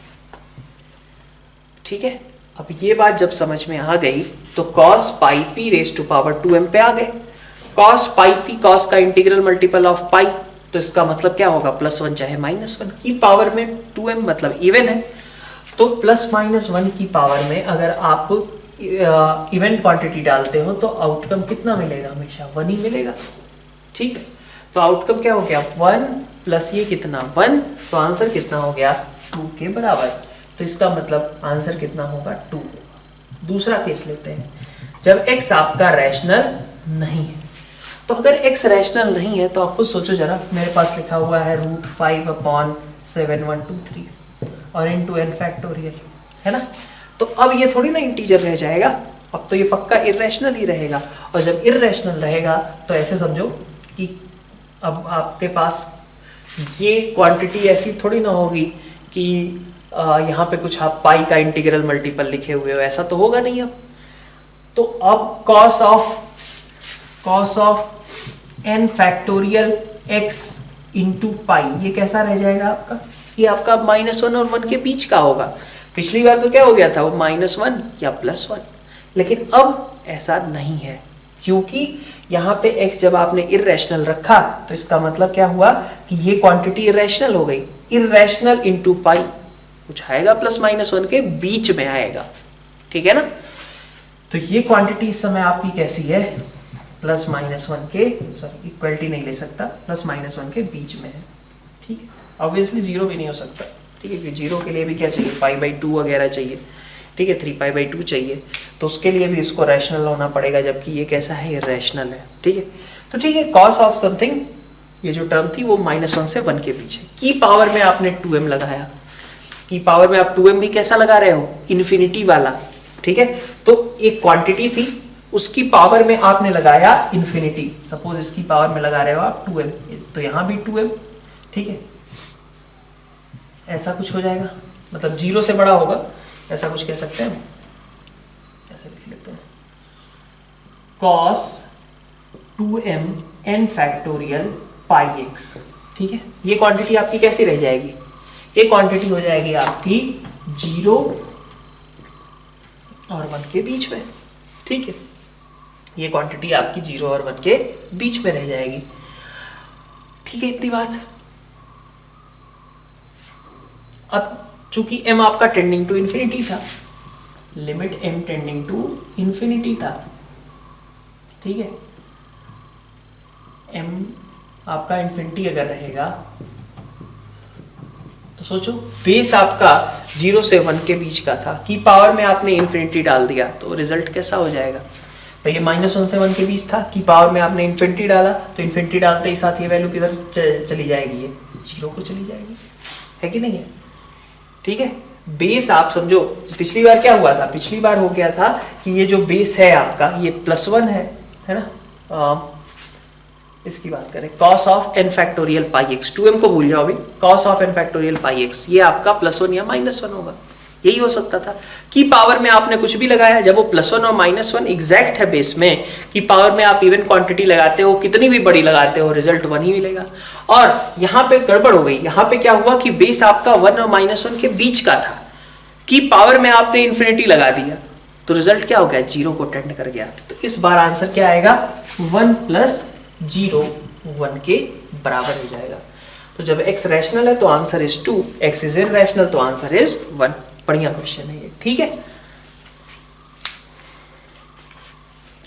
ठीक है। अब ये बात जब समझ में आ गई तो cos pi p raise to power 2m पे आ गए। cos पाई p, cos का इंटीग्रल मल्टीपल ऑफ पाई, तो इसका मतलब क्या होगा, +1 चाहे -1 की पावर में 2m, मतलब इवन है, तो +-1 की पावर में अगर आप इवन क्वांटिटी डालते हो तो आउटकम कितना मिलेगा, हमेशा 1 ही मिलेगा, ठीक है। तो आउटकम क्या हो गया, 1 प्लस ये कितना 1, तो आंसर कितना हो गया 2 के बराबर, तो इसका मतलब आंसर कितना होगा 2। दूसरा केस लेते हैं, जब x आपका रैशनल नहीं है, तो अगर x रैशनल नहीं है तो आप खुद सोचो जरा, मेरे पास लिखा हुआ है √5 अपॉन 7 1 2 3 और इंटू n फैक्टोरियल, है ना। तो अब ये थोड़ी ना इंटीजर रह जाएगा, अब तो ये पक्का इर्रेशनल ही रहेगा, और जब इर्रेशनल रहेगा तो ऐसे समझो कि अब आपके पास ये क्वांटिटी ऐसी थोड़ी ना होगी कि यहाँ पे कुछ आप पाई का इंटीग्रल मल्टीपल लिखे हुए हो, ऐसा तो होगा नहीं। अब तो अब cos of n factorial x into pi, ये कैसा रह जाएगा आपका, ये आपका -1 और 1 के बीच का होगा। पिछली बार तो क्या हो गया था, वो -1 या +1, लेकिन अब ऐसा नहीं है, क्योंकि यहाँ पे x जब आपने इर्रेशनल रखा तो इसका मतलब क्या हुआ कि ये क्वांटिटी इर्रेशनल हो गई, इर्रेशनल इंटू पाई कुछ आएगा +-1 के बीच में आएगा, ठीक है ना। तो ये क्वांटिटी इस समय आपकी कैसी है, +-1 के, सॉरी इक्वलिटी नहीं ले सकता, +-1 के बीच में है, ठीक है। ऑब्वियसली 0 भी नहीं हो सकता, ठीक है, क्योंकि 0 के लिए भी क्या चाहिए, π/2 वगैरह चाहिए, ठीक है, 3π/2 चाहिए, तो उसके लिए भी इसको रैशनल होना पड़ेगा, जबकि ये कैसा है, इर्रेशनल है, ठीक है। तो ठीक है, cos ऑफ समथिंग ये जो टर्म थी वो -1 से 1 के बीच है। की पावर में आपने 2m लगाया, की पावर में आप 2m भी कैसा लगा रहे हो, इन्फिनिटी वाला, ठीक है। तो एक क्वांटिटी थी, उसकी पावर में आपने लगाया इन्फिनिटी, सपोज इसकी पावर में लगा रहे हो आप 2m, तो यहां भी 2m, ठीक है। ऐसा कुछ हो जाएगा, मतलब 0 से बड़ा होगा, ऐसा कुछ कह सकते हैं, ऐसे लिख लेते हैं, cos 2m n factorial pi x, ठीक है। ये क्वांटिटी आपकी कैसी रह जाएगी, ये क्वांटिटी हो जाएगी आपकी 0 और 1 के बीच में, ठीक है। ये क्वांटिटी आपकी 0 और 1 के बीच में रह जाएगी, ठीक है। इतनी बात। अब चूंकि m आपका टेंडिंग टू इन्फिनिटी था, limit m tending to infinity था, ठीक है। m आपका इन्फिनिटी अगर रहेगा तो सोचो बेस आपका 0 से 1 के बीच का था, की पावर में आपने इन्फिनिटी डाल दिया, तो रिजल्ट कैसा हो जाएगा भाई, ये -1 से 1 के बीच था, की पावर में आपने इन्फिनिटी डाला, तो इन्फिनिटी डालते ही साथ ये वैल्यू किधर चली जाएगी, ये 0 को चली जाएगी, है कि नहीं है, ठीक है। बेस आप समझो, पिछली बार क्या हुआ था, पिछली बार हो गया था कि ये जो बेस है आपका ये +1 है ना। इसकी बात करें, cos of n factorial pi x, 2m को भूल जाओ अभी, cos of n factorial pi x, ये आपका +1 या -1 होगा, यही हो सकता था। की पावर में आपने कुछ भी लगाया, जब वो +1 और -1 एग्जैक्ट है बेस में, की पावर में आप इवन क्वांटिटी लगाते हो, कितनी भी बड़ी लगाते हो, रिजल्ट 1 ही मिलेगा। और यहाँ पे गड़बड़ हो गई, यहाँ पे क्या हुआ कि बेस आपका 1 और -1 के बीच का था, की पावर में आपने इन्फिनिटी लगा दिया, तो रिजल्ट क्या हो गया, 0 को टेंड कर गया। तो इस बार आंसर क्या आएगा, 1 + 0 1 के बराबर हो जाएगा। तो जब x रैशनल है तो answer is 2, x is irrational तो आंसर इज 1। बढ़िया क्वेश्चन है ये, ठीक है।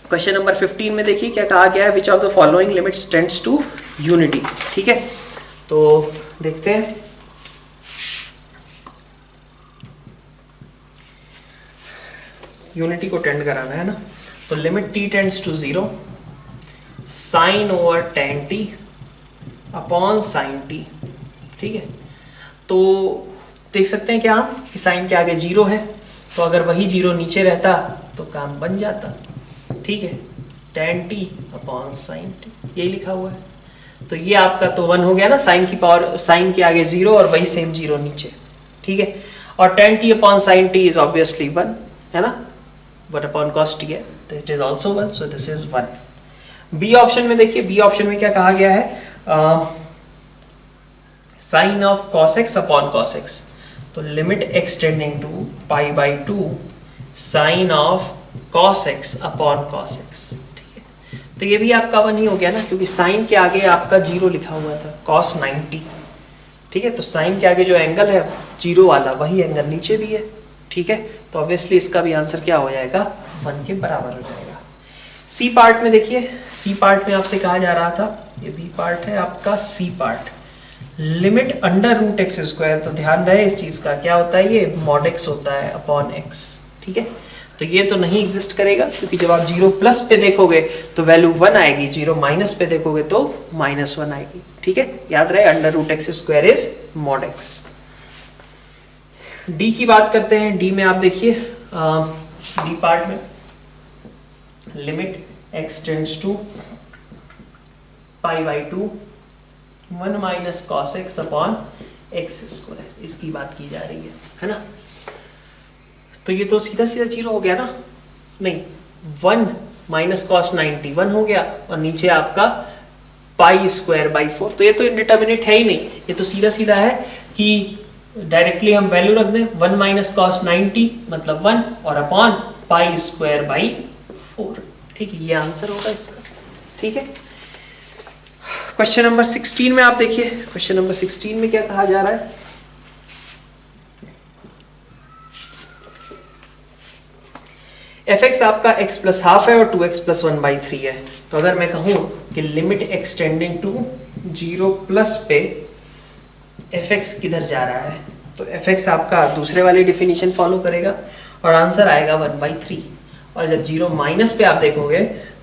क्वेश्चन नंबर 15 में देखिए क्या कहा गया है, which of the following limits tends to unity, ठीक है। तो देखते हैं, यूनिटी को टेंड कराना है ना, तो limit t tends to 0 sine over tan t upon sine t, ठीक है। तो देख सकते हैं क्या हम कि साइन के आगे 0 है, तो अगर वही 0 नीचे रहता तो काम बन जाता, ठीक है। tan t upon sine t, यही लिखा हुआ है। तो ये आपका तो 1 हो गया ना, साइन की पावर, साइन के आगे 0 और वही सेम 0 नीचे, ठीक है। और tan t upon sine t is obviously 1, है ना, 1 अपॉन cos t है, तो it is also 1, so this is 1। B option में देखिए, बी ऑप्शन में क्या कहा गया है, sine of cos x upon cos x, तो limit x tending to π/2 sine of cos x upon cos x, ठीक है। तो ये भी आपका 1 ही हो गया ना, क्योंकि साइन के आगे आपका 0 लिखा हुआ था, cos 90, ठीक है। तो साइन के आगे जो एंगल है 0 वाला, वही एंगल नीचे भी है, ठीक है। तो ऑब्वियसली इसका भी आंसर क्या हो जाएगा, 1 के बराबर हो जाएगा। सी पार्ट में देखिए, सी पार्ट में आपसे कहा जा रहा था, ये बी पार्ट है आपका, सी पार्ट, लिमिट √x², तो ध्यान रहे इस चीज का, क्या होता है, ये mod x होता है अपॉन x, ठीक है। तो ये तो नहीं एग्जिस्ट करेगा, क्योंकि जब आप 0+ पे देखोगे तो वैल्यू 1 आएगी, 0- पे देखोगे तो -1 आएगी, ठीक है। याद रहे √x² is mod x। D की बात करते हैं, डी में आप देखिए, डी पार्ट में limit x tends to π/2 1 - cos x upon x², इसकी बात की जा रही है ना। तो ये तो सीधा सीधा 0 हो गया ना, नहीं, 1 - cos 90 1 हो गया, और नीचे आपका π²/4, तो ये तो इंडिटरमिनेट है ही नहीं, ये तो सीधा सीधा है कि डायरेक्टली हम वैल्यू रख दें, 1 - cos 90 मतलब 1 और अपॉन π²/4, ठीक है। ये आंसर होगा इसका, ठीक है। क्वेश्चन नंबर 16 में आप देखिए, क्वेश्चन नंबर 16 में क्या कहा जा रहा है, fx आपका x + ½ है और 2x + 1/3 है। तो अगर मैं कहूं कि लिमिट x टेंडिंग टू 0+ पे fx किधर जा रहा है, तो fx आपका दूसरे वाली डिफिनीशन फॉलो करेगा और आंसर आएगा 1/3। और जब 0- पे आप देखोगे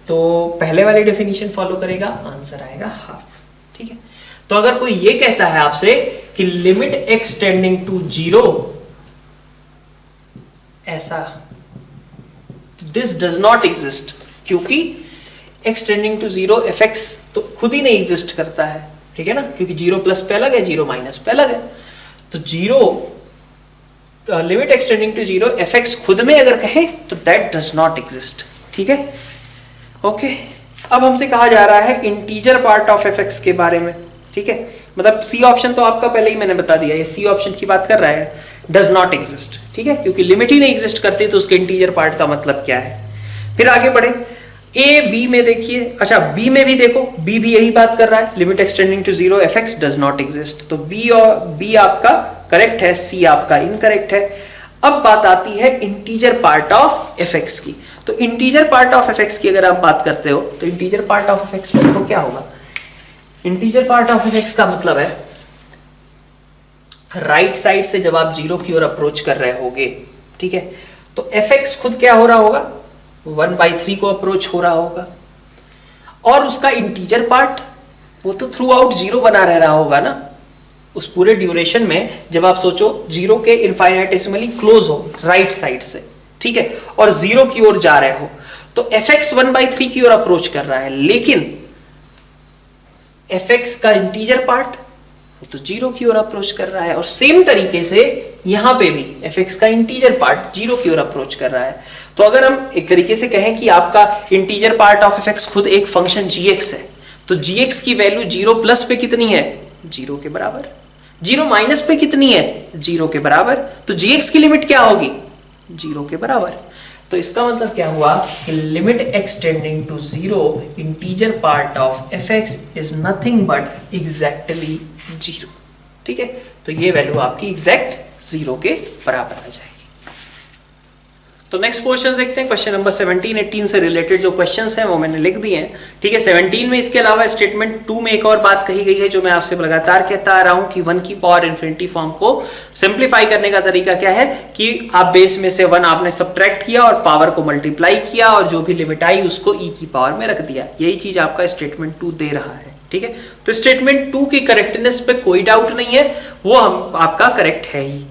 तो पहले वाली डेफिनेशन फॉलो करेगा, आंसर आएगा ½ ठीक है। तो अगर कोई ये कहता है आपसे कि लिमिट x टेंडिंग टू 0 ऐसा, दिस डज नॉट एग्जिस्ट, क्योंकि x टेंडिंग टू 0 fx तो खुद ही नहीं एग्जिस्ट करता है, ठीक है ना, क्योंकि 0 प्लस पे अलग है, 0 माइनस पे अलग है। तो 0 limit x tending to 0 fx खुद में अगर कहे तो दैट डज नॉट एग्जिस्ट, ठीक है। ओके, अब हमसे कहा जा रहा है इंटीजर पार्ट ऑफ fx के बारे में, ठीक है। मतलब सी ऑप्शन तो आपका पहले ही मैंने बता दिया, ये सी ऑप्शन की बात कर रहा है, डज नॉट एग्जिस्ट, ठीक है, क्योंकि लिमिट ही नहीं एग्जिस्ट करती तो उसके इंटीजर पार्ट का मतलब क्या है। फिर आगे बढ़े, ए बी में देखिए, अच्छा बी में भी देखो, बी भी यही बात कर रहा है, limit extending to 0 fx does not exist. तो बी और बी आपका करेक्ट है, सी आपका इनकरेक्ट है। अब बात आती है इंटीजर पार्ट ऑफ fx की। तो इंटीजर पार्ट ऑफ fx की अगर आप बात करते हो तो इंटीजर पार्ट ऑफ fx में देखो क्या होगा। इंटीजर पार्ट ऑफ fx का मतलब है राइट साइड से जब आप 0 की ओर अप्रोच कर रहे होगे, ठीक है, तो fx खुद क्या हो रहा होगा, 1/3 को अप्रोच हो रहा होगा, और उसका इंटीजर पार्ट वो तो थ्रू आउट 0 बना रह रहा होगा ना, उस पूरे ड्यूरेशन में। जब आप सोचो 0 के इनफाइनाइटेसिमली क्लोज हो राइट साइड से, ठीक है, और 0 की ओर जा रहे हो, तो fx 1/3 की ओर अप्रोच कर रहा है, लेकिन fx का इंटीजर पार्ट वो तो 0 की ओर अप्रोच कर रहा है। और सेम तरीके से यहां पे भी fx का इंटीजर पार्ट 0 की ओर अप्रोच कर रहा है। तो अगर हम एक तरीके से कहें कि आपका इंटीजर पार्ट ऑफ fx खुद एक फंक्शन gx है, तो gx की वैल्यू 0 प्लस पे कितनी है, 0 के बराबर, 0 माइनस पे कितनी है, 0 के बराबर, तो gx की लिमिट क्या होगी, 0 के बराबर। तो इसका मतलब क्या हुआ कि limit x tending to 0 integer part of fx is nothing but exactly 0, ठीक है। तो ये वैल्यू आपकी एग्जैक्ट 0 के बराबर आ जाएगी। तो नेक्स्ट क्वेश्चन देखते हैं, क्वेश्चन नंबर 17, 18 से रिलेटेड जो क्वेश्चंस हैं वो मैंने लिख दिए हैं, ठीक है। 17 में इसके अलावा स्टेटमेंट 2 में एक और बात कही गई है जो मैं आपसे लगातार कहता आ रहा हूं कि 1 की पावर इन्फिनिटी फॉर्म को सिंप्लीफाई करने का तरीका क्या है कि आप बेस में से 1 आपने सब्ट्रैक्ट किया और पावर को मल्टीप्लाई किया और जो भी लिमिट आई उसको e की पावर में रख दिया। यही चीज आपका स्टेटमेंट 2 दे रहा है, ठीक है। तो स्टेटमेंट 2 की करेक्टनेस पे कोई डाउट नहीं है, वो हम आपका करेक्ट है ही,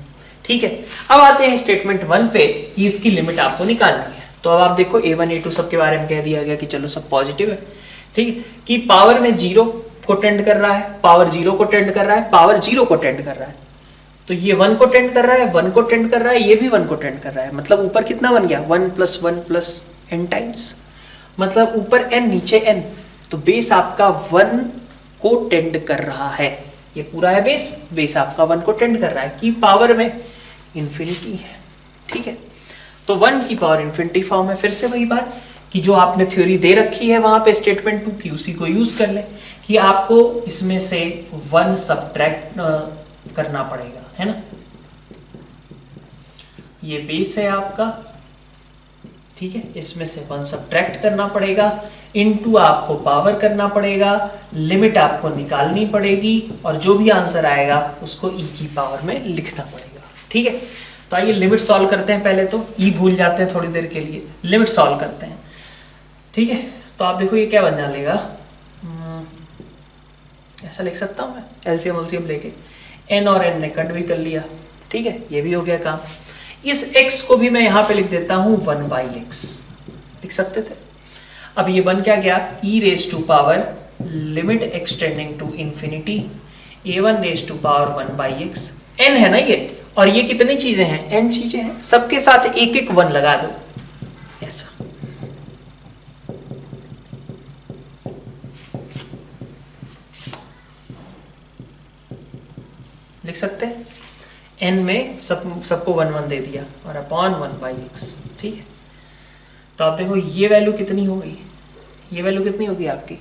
ठीक है। अब आते हैं स्टेटमेंट 1 पे कि इसकी लिमिट आपको निकालनी है। तो अब आप देखो a1 a2 सब के बारे में कह दिया गया कि चलो सब पॉजिटिव है, ठीक है, कि पावर में 0 को टेंड कर रहा है, पावर 0 को टेंड कर रहा है, पावर 0 को टेंड कर रहा है। तो ये 1 को टेंड कर रहा है, 1 को टेंड कर रहा है, ये भी 1 को टेंड कर रहा है। मतलब ऊपर कितना बन गया, 1 + 1 + n टाइम्स, मतलब ऊपर n नीचे n। तो बेस आपका 1 को टेंड कर रहा है, ये पूरा है बेस आपका 1 को टेंड कर रहा है, कि पावर में इंफिनिटी है, ठीक है। तो 1 की पावर इंफिनिटी फॉर्म है। फिर से वही बात कि जो आपने थ्योरी दे रखी है वहां पे स्टेटमेंट 2 की, उसी को यूज कर ले कि आपको इसमें से 1 सब्ट्रैक्ट करना पड़ेगा, है ना। ये बेस है आपका, ठीक है, इसमें से 1 सब्ट्रैक्ट करना पड़ेगा, इनटू आपको पावर करना पड़ेगा, लिमिट आपको निकालनी पड़ेगी, और जो भी आंसर आएगा उसको e की पावर में लिखना पड़ेगा, ठीक है। तो आइए लिमिट सॉल्व करते हैं। पहले तो e भूल जाते हैं थोड़ी देर के लिए, लिमिट सॉल्व करते हैं, ठीक है। तो आप देखो ये क्या बन जाएगा, ऐसा लिख सकता हूं मैं, एलसीएम एलसीएम लेके n और n ने कट भी कर लिया, ठीक है, ये भी हो गया काम। इस x को भी मैं यहां पे लिख देता हूं 1/x, लिख सकते थे। अब ये बन क्या गया, e⁻⁴ limit x tending to infinity a1⁻⁴ 1/x, n है ना ये, और ये कितनी चीजें हैं, n चीजें हैं, सबके साथ एक एक 1 लगा दो, ऐसा। लिख सकते हैं, n में सबको 1 1 दे दिया और अपॉन 1/x, ठीक है। तो आप देखो ये वैल्यू कितनी हो गई, ये वैल्यू कितनी होगी आपकी,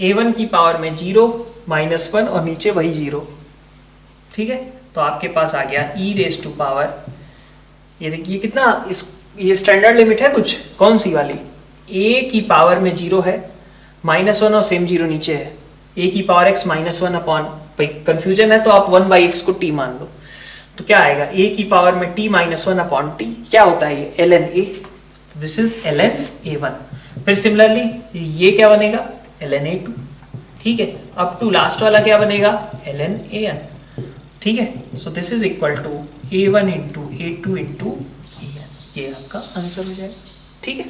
a1 की पावर में 0 -1 और नीचे वही 0, ठीक है। तो आपके पास आ गया e⁻⁴, ये देखिए कितना, ये स्टैंडर्ड लिमिट है कुछ, कौन सी वाली, a की पावर में 0 है, -1 और सेम 0 नीचे है, a की पावर x -1 अपॉन, भाई कंफ्यूजन है तो आप 1/x को t मान लो। तो क्या आएगा, a की पावर में t -1 अपॉन t, क्या होता है ये, ln a, this is ln a1। फिर सिमिलरली ये क्या बनेगा, ln a2, ठीक है, अप टू लास्ट वाला क्या बनेगा, ln an, ठीक है। So this is equal to a1 into a2 into an, ये आपका आंसर हो जाएगा, ठीक है।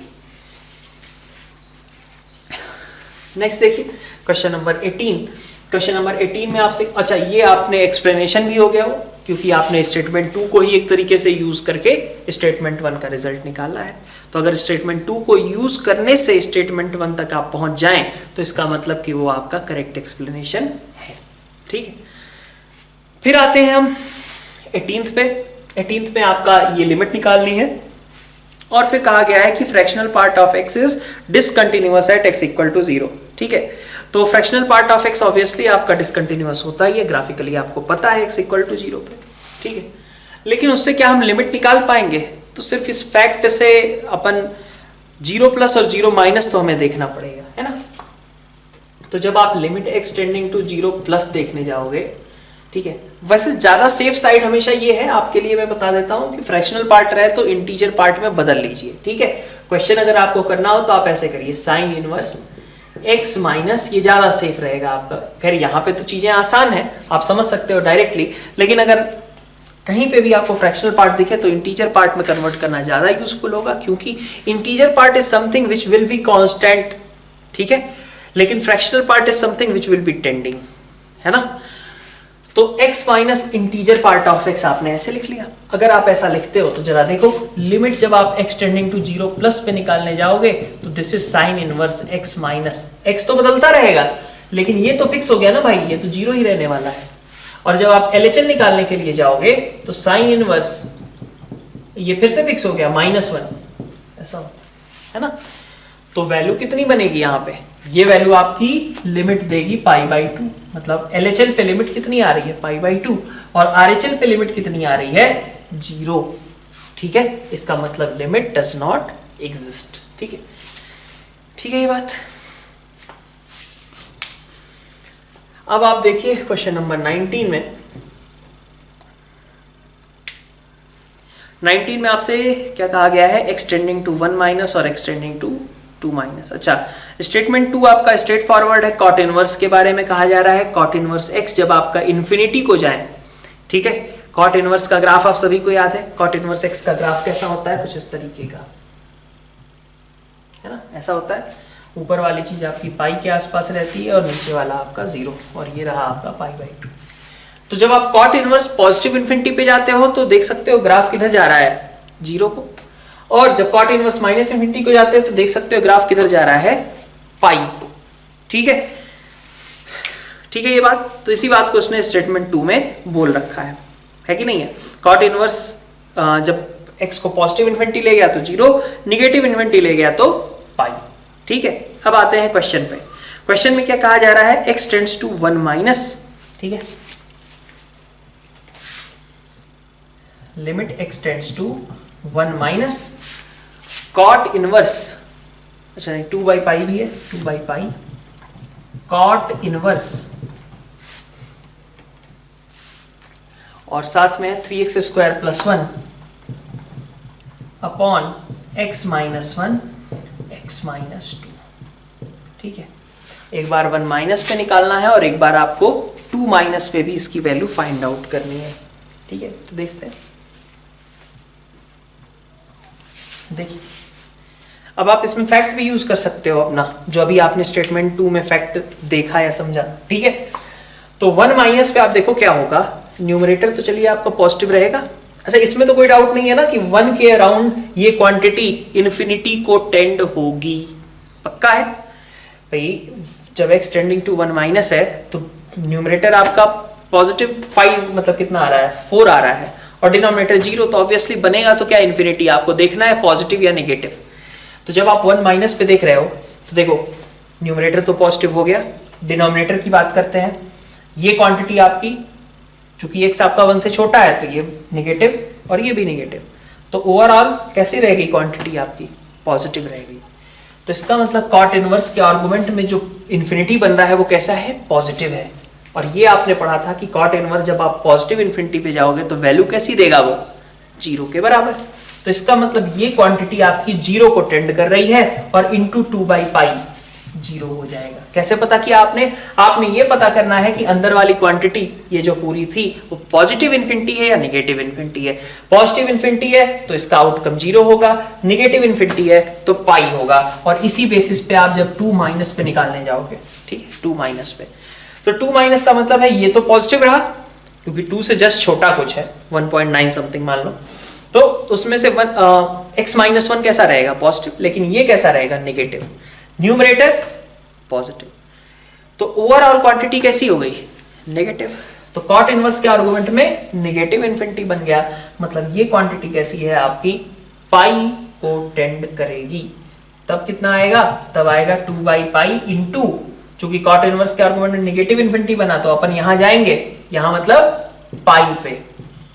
नेक्स्ट देखिए क्वेश्चन नंबर 18। क्वेश्चन नंबर 18 में आपसे, अच्छा ये आपने एक्सप्लेनेशन भी हो गया हो, क्योंकि आपने स्टेटमेंट 2 को ही एक तरीके से यूज करके स्टेटमेंट 1 का रिजल्ट निकाला है। तो अगर स्टेटमेंट 2 को यूज करने से स्टेटमेंट 1 तक आप पहुंच जाएं तो इसका मतलब कि वो आपका करेक्ट एक्सप्लेनेशन है, ठीक है। फिर आते हैं हम 18th पे। 18th में आपका ये लिमिट निकालनी है और फिर कहा गया है कि fractional part of x is discontinuous at x equal to 0, ठीक है। तो fractional part of x obviously आपका डिसकंटिन्यूअस होता ही है, ग्राफिकली आपको पता है x इक्वल टू 0 पे, ठीक है। लेकिन उससे क्या हम लिमिट निकाल पाएंगे, तो सिर्फ इस फैक्ट से अपन 0 प्लस और 0 माइनस तो हमें देखना पड़ेगा, है ना। तो जब आप limit x tending to 0 plus देखने जाओगे, ठीक है, वैसे ज्यादा सेफ साइड हमेशा ये है आपके लिए, मैं बता देता हूं कि फ्रैक्शनल पार्ट रहे तो इंटीजर पार्ट में बदल लीजिए, ठीक है। क्वेश्चन अगर आपको करना हो तो आप ऐसे करिए, साइन इनवर्स x माइनस, ये ज्यादा सेफ रहेगा आपका। खैर यहाँ पे तो चीजें आसान है, आप समझ सकते हो डायरेक्टली, लेकिन अगर कहीं पे भी आपको फ्रैक्शनल पार्ट दिखे तो इंटीजर पार्ट में कन्वर्ट करना ज्यादा यूजफुल होगा, क्योंकि integer part is something which will be constant, ठीक है, लेकिन fractional part is something which will be tending, है ना। तो x minus integer part of x आपने ऐसे लिख लिया। अगर आप ऐसा लिखते हो तो जरा देखो, लिमिट जब आप x टेंडिंग टू 0 प्लस पे निकालने जाओगे तो this is sine inverse x minus, x तो बदलता रहेगा लेकिन ये तो फिक्स हो गया ना भाई, ये तो 0 ही रहने वाला है। और जब आप LHN निकालने के लिए जाओगे तो साइन इनवर्स ये फिर से फिक्स हो गया -1, ऐसा है ना। तो वैल्यू कितनी बनेगी यहाँ पे, ये वैल्यू आपकी लिमिट देगी π/2, मतलब LHL पे लिमिट कितनी आ रही है π/2 और RHL पे लिमिट कितनी आ रही है 0, ठीक है। इसका मतलब लिमिट डज नॉट एग्जिस्ट, ठीक है, ठीक है ये बात। अब आप देखिए क्वेश्चन नंबर 19 में। 19 में आपसे क्या कहा गया है, x टेंडिंग टू 1 माइनस और x टेंडिंग टू 2 माइनस। अच्छा, स्टेटमेंट 2 आपका स्ट्रेट फॉरवर्ड है, कॉट इनवर्स के बारे में कहा जा रहा है। कॉट इनवर्स x जब आपका इन्फिनिटी को जाए, ठीक है। कॉट इनवर्स का ग्राफ आप सभी को याद है, कॉट इनवर्स x का ग्राफ कैसा होता है, कुछ इस तरीके का, है ना, ऐसा होता है। ऊपर वाली चीज आपकी पाई के आसपास रहती है और नीचे वाला आपका 0, और ये रहा आपका π/2। तो जब आप कॉट इनवर्स पॉजिटिव इन्फिनिटी पे जाते हो तो देख सकते हो ग्राफ किधर जा रहा है, 0 को, और जब कॉट इनवर्स माइनस इन्फिनिटी को जाते हैं तो देख सकते हो ग्राफ किधर जा रहा है, पाई को, ठीक है, ठीक है ये बात। तो इसी बात को उसने स्टेटमेंट 2 में बोल रखा है कि नहीं है। कॉट इनवर्स जब x को पॉजिटिव इन्फिनिटी ले गया तो 0, निगेटिव इन्फिनिटी ले गया तो पाई, ठीक है। अब आते हैं क्वेश्चन पे। क्वेश्चन में क्या कहा जा रहा है, x टेंड्स टू 1 माइनस, ठीक है, limit x tends to 1 minus cot inverse, अच्छा 2/π भी है, 2/π कॉट इनवर्स, और साथ में 3x² + 1 अपॉन x - 1 x - 2, ठीक है। एक बार 1 माइनस पे निकालना है और एक बार आपको 2 माइनस पे भी इसकी वैल्यू फाइंड आउट करनी है, ठीक है। तो देखते हैं, देखिए अब आप इसमें फैक्ट भी यूज कर सकते हो अपना, जो अभी आपने स्टेटमेंट 2 में फैक्ट देखा या समझा, ठीक है। तो 1 माइनस पे आप देखो क्या होगा, न्यूमरेटर तो चलिए आपका पॉजिटिव रहेगा। अच्छा, इसमें तो कोई डाउट नहीं है ना कि 1 के अराउंड ये क्वांटिटी इन्फिनिटी को टेंड होगी, पक्का है भाई। जब x टेंडिंग टू 1 माइनस है तो न्यूमरेटर आपका पॉजिटिव 5, मतलब कितना आ रहा है, 4 आ रहा है, और डिनोमिनेटर 0, तो ऑब्वियसली बनेगा तो क्या इन्फिनिटी, आपको देखना है पॉजिटिव या नेगेटिव। तो जब आप 1 माइनस पे देख रहे हो तो देखो न्यूमरेटर तो पॉजिटिव हो गया, डिनोमिनेटर की बात करते हैं, ये क्वांटिटी आपकी, चूंकि x आपका 1 से छोटा है तो ये नेगेटिव और ये भी नेगेटिव, तो ओवरऑल कैसी रहेगी क्वांटिटी आपकी, पॉजिटिव रहेगी। तो इसका मतलब कॉट इनवर्स के आर्गुमेंट में जो इन्फिनिटी बन रहा है वो कैसा है, पॉजिटिव है। और ये आपने पढ़ा था कि कॉट इनवर्स जब आप पॉजिटिव इन्फिनिटी पे जाओगे तो वैल्यू कैसी देगा, वो 0 के बराबर। तो इसका मतलब ये क्वांटिटी आपकी 0 को टेंड कर रही है और इंटू 2/π 0 हो जाएगा। कैसे पता किया आपने? आपने ये पता करना है कि अंदर वाली क्वांटिटी ये जो पूरी थी वो पॉजिटिव इन्फिनिटी है या नेगेटिव इन्फिनिटी है। पॉजिटिव इन्फिनिटी है तो इसका आउटकम 0 होगा, नेगेटिव इन्फिनिटी है तो पाई होगा, और इसी बेसिस पे आप जब 2 माइनस पे निकालने जाओगे, ठीक है, 2 माइनस पे, तो 2 माइनस का मतलब है ये तो पॉजिटिव रहा क्योंकि 2 से जस्ट छोटा कुछ है, 1.9 समथिंग मान लो, तो उसमें से x माइनस 1 कैसा रहेगा? पॉजिटिव, लेकिन ये कैसा रहेगा? नेगेटिव। न्यूमरेटर पॉजिटिव, तो ओवरऑल क्वांटिटी कैसी हो गई? नेगेटिव। तो कॉट इनवर्स के आर्गुमेंट में नेगेटिव इन्फिनिटी बन गया, मतलब ये क्वांटिटी कैसी है आपकी? पाई को टेंड करेगी। तब कितना आएगा? तब आएगा 2/पाई इंटू, चूंकि कॉट इनवर्स के आर्गुमेंट में नेगेटिव इन्फिनिटी बना तो अपन यहां जाएंगे, यहां मतलब पाई पे,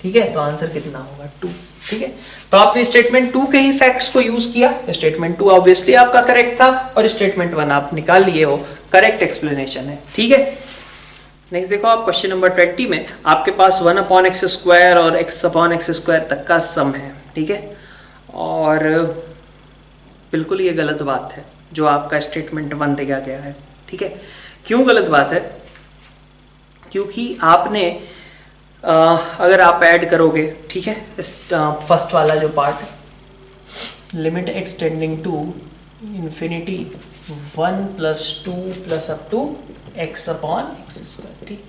ठीक है, तो आंसर कितना होगा? 2। ठीक है, तो आपने स्टेटमेंट 2 के ही फैक्ट्स को यूज किया। स्टेटमेंट 2 ऑब्वियसली आपका करेक्ट था और स्टेटमेंट 1 आप निकाल लिए हो, करेक्ट एक्सप्लेनेशन है। ठीक है, नेक्स्ट देखो आप क्वेश्चन नंबर 20 में आपके पास 1/x² और x/x² तक का सम है। ठीक है, और बिल्कुल ये गलत बात है जो आपका स्टेटमेंट 1 दिया गया है। ठीक है, क्यों गलत बात है? क्योंकि आपने अगर आप ऐड करोगे, ठीक है, फर्स्ट वाला जो पार्ट है, limit x tending to infinity 1 + 2 + up to x/x², ठीक,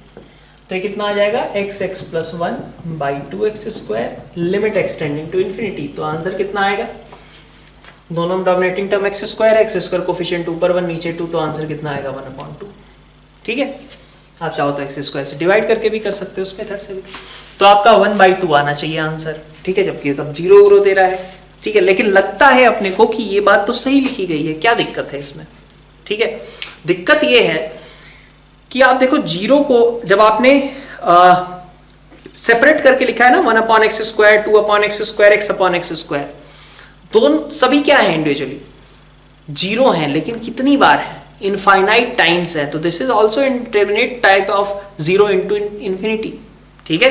तो ये कितना आ जाएगा? x + 1/2x², limit x tending to infinity, तो आंसर कितना आएगा? दोनों में डोमिनेटिंग टर्म x² कोफिशिएंट ऊपर 1 नीचे 2, तो आंसर कितना आएगा? 1/2। ठीक है, आप चाहो तो x² से डिवाइड करके भी कर सकते हो, उस मेथड से भी, तो आपका 1/2 आना चाहिए आंसर। ठीक है, जबकि तब 0 दे रहा है। ठीक है, लेकिन लगता है अपने को कि ये बात तो सही लिखी गई है, क्या दिक्कत है इसमें? ठीक है, दिक्कत ये है कि आप देखो 0 को जब आपने सेपरेट करके लिखा है ना, 1/x², 2/x², x/x², दोनों सभी क्या है? इंडिविजुअली 0 है, लेकिन कितनी बार है? इनफाइनाइट टाइम्स है, तो this is also indefinite type of 0 × infinity. ठीक है,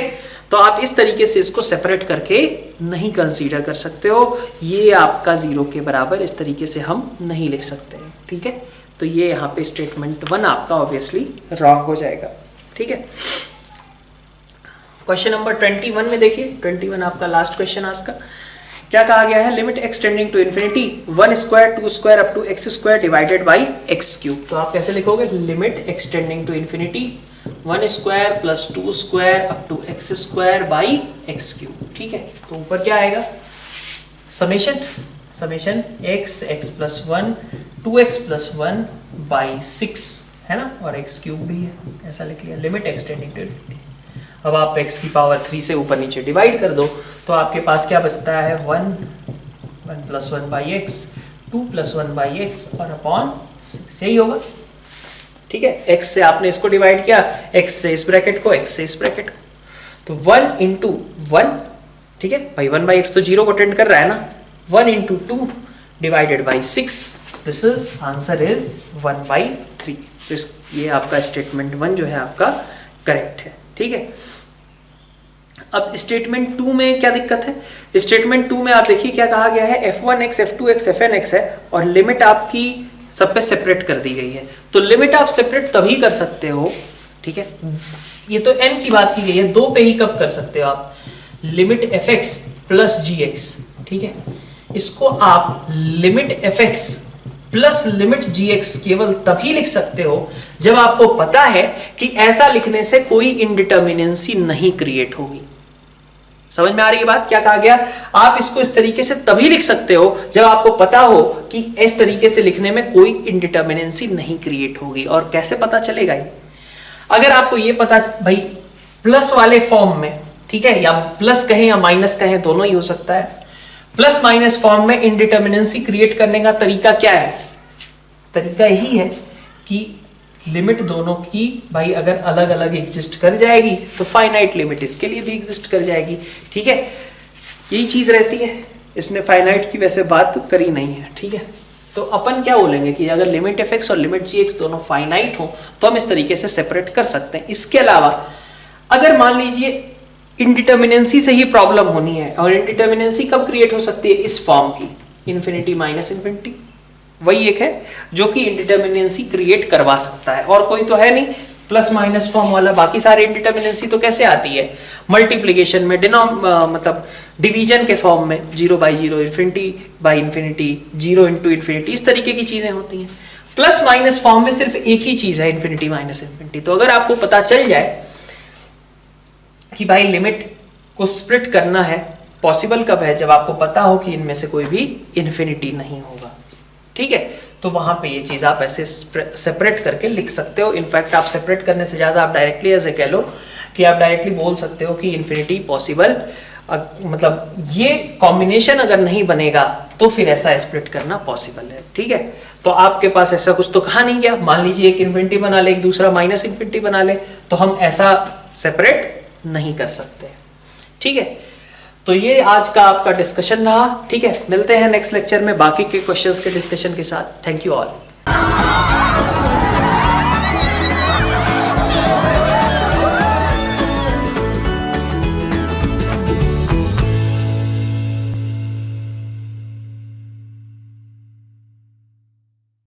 तो आप इस तरीके से इसको सेपरेट करके नहीं कंसीडर कर सकते हो, ये आपका 0 के बराबर इस तरीके से हम नहीं लिख सकते हैं। ठीक है, तो ये यहाँ पे स्टेटमेंट 1 आपका ऑब्वियसली रॉन्ग हो जाएगा। ठीक है, क्वेश्चन नंबर 21 में देखिए, 21 आपका लास्ट क्वेश्चन आज का, क्या कहा गया है? Limit x tending to infinity 1², 2² up to x² divided by x³। तो आप कैसे लिखोगे? Limit x tending to infinity 1² + 2² up to x² by x³। ठीक है, तो ऊपर क्या आएगा? समेशन x + 1 2x + 1 बाई 6 है ना, और x³ भी है, ऐसा लिख लिया, limit x tending to infinity. अब आप x³ से ऊपर नीचे डिवाइड कर दो, तो आपके पास क्या बचता है? 1 + 1/x, 2 + 1/x और अपॉन 6, यही होगा। ठीक है, x से आपने इसको डिवाइड किया, x से इस ब्रैकेट को, x से इस ब्रैकेट को, तो 1 × 1, ठीक है भाई, 1/x तो 0 को टेंड कर रहा है ना, 1 × 2 divided by 6, this is answer is 1/3। तो ये आपका स्टेटमेंट 1 जो है आपका करेक्ट है। ठीक है, अब स्टेटमेंट 2 में क्या दिक्कत है? स्टेटमेंट 2 में आप देखिए क्या कहा गया है, f1x, f2x, fnx है, और लिमिट आपकी सब पे सेपरेट कर दी गई है। तो लिमिट आप सेपरेट तभी कर सकते हो, ठीक है, ये तो n की बात की गई है, 2 पे ही कब कर सकते हो आप? लिमिट fx प्लस gx, ठीक है, इसको आप limit fx plus limit gx केवल तभी लिख सकते हो जब आपको पता है कि ऐसा लिखने से कोई इनडिटर्मिनेंसी नहीं क्रिएट होगी। समझ में आ रही है बात? क्या कहा गया? आप इसको इस तरीके से तभी लिख सकते हो जब आपको पता हो कि इस तरीके से लिखने में कोई इनडिटर्मिनेंसी नहीं क्रिएट होगी। और कैसे पता चलेगा ये? अगर आपको ये पता भाई प्लस वाले फॉर्म में, ठीक है, या प्लस कहें या माइनस कहें, दोनों ही हो सकता है, प्लस माइनस फॉर्म में इनडिटर्मिनेंसी क्रिएट करने का तरीका क्या है? तरीका यही है कि लिमिट दोनों की भाई अगर अलग अलग एग्जिस्ट कर जाएगी तो फाइनाइट लिमिट इसके लिए भी एग्जिस्ट कर जाएगी। ठीक है, यही चीज रहती है, इसने फाइनाइट की वैसे बात करी नहीं है। ठीक है, तो अपन क्या बोलेंगे कि अगर लिमिट fx और लिमिट gx दोनों फाइनाइट हो तो हम इस तरीके से सेपरेट कर सकते हैं। इसके अलावा अगर मान लीजिए इनडिटर्मिनेंसी से ही प्रॉब्लम होनी है, और इनडिटर्मिनेंसी कब क्रिएट हो सकती है? इस फॉर्म की, इंफिनिटी माइनस इंफिनिटी, वही एक है जो कि इंडिटर्मिनेंसी क्रिएट करवा सकता है, और कोई तो है नहीं प्लस माइनस फॉर्म वाला। बाकी सारे इंडिटर्मिनेंसी तो कैसे आती है, मल्टीप्लिकेशन में, मतलब डिवीजन के फॉर्म में, 0/0, इन्फिनिटी/इन्फिनिटी, 0 × इन्फिनिटी, इस तरीके की चीजें होती हैं। प्लस माइनस फॉर्म में सिर्फ एक ही चीज है, इन्फिनिटी माइनस इन्फिनिटी। तो अगर आपको पता चल जाए कि भाई लिमिट को स्प्लिट करना है, पॉसिबल कब है, जब आपको पता हो कि इनमें से कोई भी इन्फिनिटी नहीं होगा, ठीक है, तो वहां पे ये चीज आप ऐसे सेपरेट करके लिख सकते हो। इनफैक्ट आप सेपरेट करने से ज्यादा आप डायरेक्टली ऐसे कह लो कि आप डायरेक्टली बोल सकते हो कि इन्फिनिटी पॉसिबल, मतलब ये कॉम्बिनेशन अगर नहीं बनेगा तो फिर ऐसा स्प्लिट करना पॉसिबल है, ठीक है। तो आपके पास ऐसा कुछ तो कहा नहीं गया, मान लीजिए एक इन्फिनिटी बना ले, एक दूसरा माइनस इन्फिनिटी बना ले, तो हम ऐसा सेपरेट नहीं कर सकते, ठीक है। तो ये आज का आपका डिस्कशन रहा, ठीक है। मिलते हैं नेक्स्ट लेक्चर में बाकी के क्वेश्चंस के डिस्कशन के साथ। Thank you all.